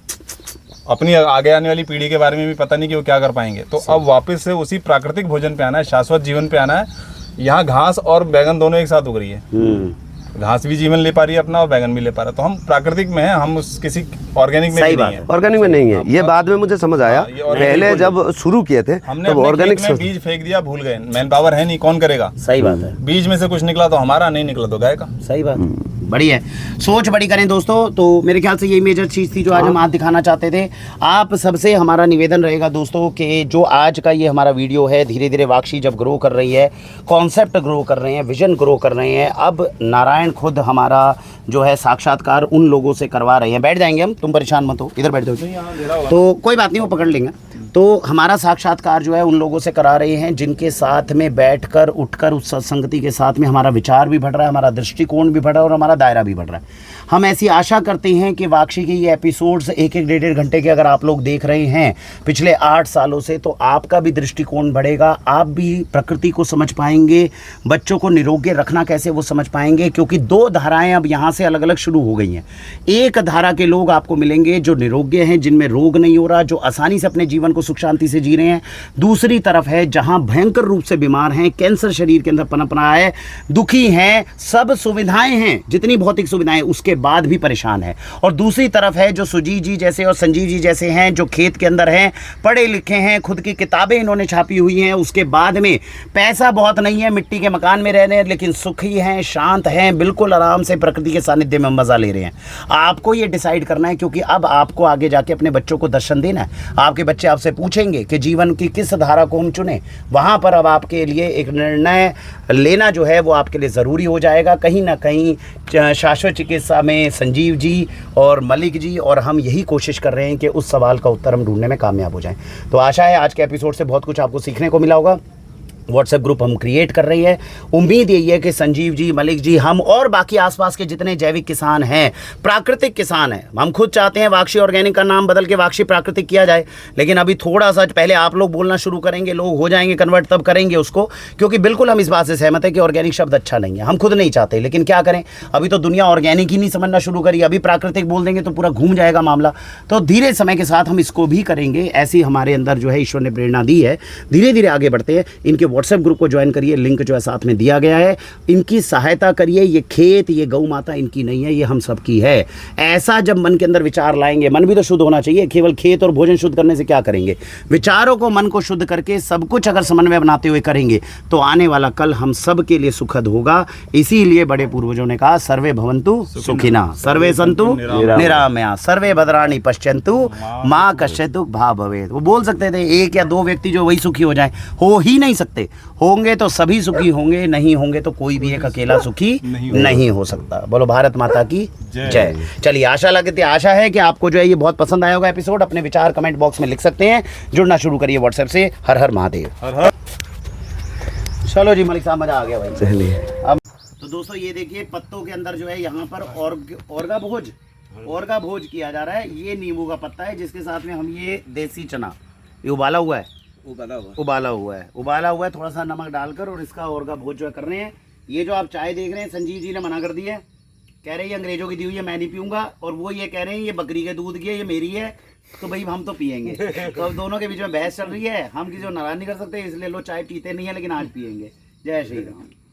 अपनी आगे आने वाली पीढ़ी के बारे में भी पता नहीं कि वो क्या कर पाएंगे। तो अब वापस से उसी प्राकृतिक भोजन पे आना है, शाश्वत जीवन पे आना है। यहाँ घास और बैगन दोनों एक साथ उग रही है। घास भी जीवन ले पा रही है अपना, और बैगन भी ले पा रहा है। तो हम प्राकृतिक में हैं, हम उस किसी ऑर्गेनिक में नहीं है। ऑर्गेनिक में नहीं है, ये बाद में मुझे समझ आया। पहले जब शुरू किए थे हमने तब ऑर्गेनिक में बीज फेंक दिया, भूल गए। मैन पावर है नहीं, कौन करेगा? सही बात है। बीज में से कुछ निकला तो हमारा, नहीं निकला तो गाय का। सही बात, बड़ी है। सोच बड़ी करें दोस्तों। तो मेरे ख्याल से यही मेजर चीज़ थी जो आज हम आज दिखाना चाहते थे। आप सबसे हमारा निवेदन रहेगा दोस्तों कि जो आज का ये हमारा वीडियो है, धीरे धीरे वाक्षी जब ग्रो कर रही है, कॉन्सेप्ट ग्रो कर रहे हैं, विजन ग्रो कर रहे हैं, अब नारायण खुद हमारा जो है साक्षात्कार उन लोगों से करवा रहे हैं। बैठ जाएंगे हम, तुम परेशान मत हो, इधर बैठ जाओ। तो कोई बात नहीं, वो पकड़ लेंगे। तो हमारा साक्षात्कार जो है उन लोगों से करा रहे हैं जिनके साथ में बैठकर, उठकर, उस सत्संगति के साथ में हमारा विचार भी बढ़ रहा है, हमारा दृष्टिकोण भी बढ़ रहा है और हमारा दायरा भी बढ़ रहा है। हम ऐसी आशा करते हैं कि वाक्षी के ये एपिसोड्स 1-1, 1.5 घंटे के अगर आप लोग देख रहे हैं पिछले 8 सालों से, तो आपका भी दृष्टिकोण बढ़ेगा, आप भी प्रकृति को समझ पाएंगे, बच्चों को निरोग्य रखना कैसे वो समझ पाएंगे। क्योंकि 2 धाराएं अब यहाँ से अलग अलग शुरू हो गई हैं। एक धारा के लोग आपको मिलेंगे जो निरोग्य हैं, जिनमें रोग नहीं हो रहा, जो आसानी से अपने जीवन को सुख शांति से जी रहे हैं। दूसरी तरफ है जहाँ भयंकर रूप से बीमार हैं, कैंसर शरीर के अंदर पनप रहा है, दुखी हैं, सब सुविधाएं हैं, जितनी भौतिक सुविधाएं, उसके बाद भी परेशान है। और दूसरी तरफ है जो सुजीत जी जैसे और संजीव जी जैसे हैं, जो खेत के अंदर हैं, पढ़े लिखे हैं, खुद की किताबें इन्होंने छापी हुई हैं, उसके बाद में पैसा बहुत नहीं है, मिट्टी के मकान में रह रहे हैं, लेकिन सुखी हैं, शांत हैं, बिल्कुल आराम से प्रकृति के सानिध्य में मज़ा ले रहे हैं। आपको ये डिसाइड करना है, क्योंकि अब आपको आगे जाके अपने बच्चों को दर्शन देना है। आपके बच्चे आपसे पूछेंगे कि जीवन की किस धारा को हम चुने, वहाँ पर अब आपके लिए एक निर्णय लेना जो है वो आपके लिए ज़रूरी हो जाएगा। कहीं ना कहीं शाश्वत चिकित्सा में संजीव जी और मलिक जी और हम यही कोशिश कर रहे हैं कि उस सवाल का उत्तर हम ढूंढने में कामयाब हो जाएं। तो आशा है आज के एपिसोड से बहुत कुछ आपको सीखने को मिला होगा। व्हाट्सएप ग्रुप हम क्रिएट कर रही है। उम्मीद यही है कि संजीव जी, मलिक जी, हम और बाकी आसपास के जितने जैविक किसान हैं, प्राकृतिक किसान हैं, हम खुद चाहते हैं वाक्षी ऑर्गेनिक का नाम बदल के वाक्षी प्राकृतिक किया जाए, लेकिन अभी थोड़ा सा पहले आप लोग बोलना शुरू करेंगे, लोग हो जाएंगे कन्वर्ट, तब करेंगे उसको, क्योंकि बिल्कुल हम इस बात से सहमत है कि ऑर्गेनिक शब्द अच्छा नहीं है, हम खुद नहीं चाहते, लेकिन क्या करें, अभी तो दुनिया ऑर्गेनिक ही नहीं समझना शुरू करी, अभी प्राकृतिक बोल देंगे तो पूरा घूम जाएगा मामला। तो धीरे समय के साथ हम इसको भी करेंगे, ऐसी हमारे अंदर जो है ईश्वर ने प्रेरणा दी है। धीरे धीरे आगे बढ़ते हैं। इनके व्हाट्सएप ग्रुप को ज्वाइन करिए, लिंक जो है साथ में दिया गया है, इनकी सहायता करिए। ये खेत, ये गौ माता इनकी नहीं है, ये हम सबकी है। ऐसा जब मन के अंदर विचार लाएंगे, मन भी तो शुद्ध होना चाहिए, केवल खेत और भोजन शुद्ध करने से क्या करेंगे, विचारों को, मन को शुद्ध करके सब कुछ अगर समन्वय बनाते हुए करेंगे तो आने वाला कल हम सब के लिए सुखद होगा। इसीलिए बड़े पूर्वजों ने कहा सर्वे भवन्तु सुखिना, सर्वे सन्तु निरामया, सर्वे भद्राणि पश्यन्तु माँ कश्चित् भाव भवेत्। वो बोल सकते थे एक या दो व्यक्ति जो वही सुखी हो जाए, हो ही नहीं सकते, होंगे तो सभी सुखी होंगे, नहीं होंगे तो कोई भी एक अकेला सुखी नहीं हो सकता। बोलो भारत माता की जय। चलिए, आशा है कि आपको जो है ये बहुत पसंद आया होगा एपिसोड। अपने विचार कमेंट बॉक्स में लिख सकते हैं, जुड़ना शुरू करिए व्हाट्सएप से। हर हर महादेव। चलो जी मलिक साहब, मजा आ गया भाई। चलिए अब तो दोस्तों ये देखिए, पत्तों के अंदर जो है यहाँ पर औरगा भोज किया जा रहा है। ये नींबू का पत्ता है जिसके साथ में हम ये देसी चना, ये उबाला हुआ है, थोड़ा सा नमक डालकर, और इसका औरगा भोज जो है कर रहे हैं। ये जो आप चाय देख रहे हैं, संजीव जी ने मना कर दी है, कह रहे हैं अंग्रेजों की दी हुई है, मैं नहीं पीऊंगा, और वो ये कह रहे हैं ये बकरी के दूध की है, ये मेरी है, तो भाई हम तो पियेंगे। तो अब दोनों के बीच में बहस चल रही है, हम किसी को नाराज नहीं कर सकते, इसलिए लो चाय पीते नहीं है, लेकिन आज पियेंगे। जय श्री राम।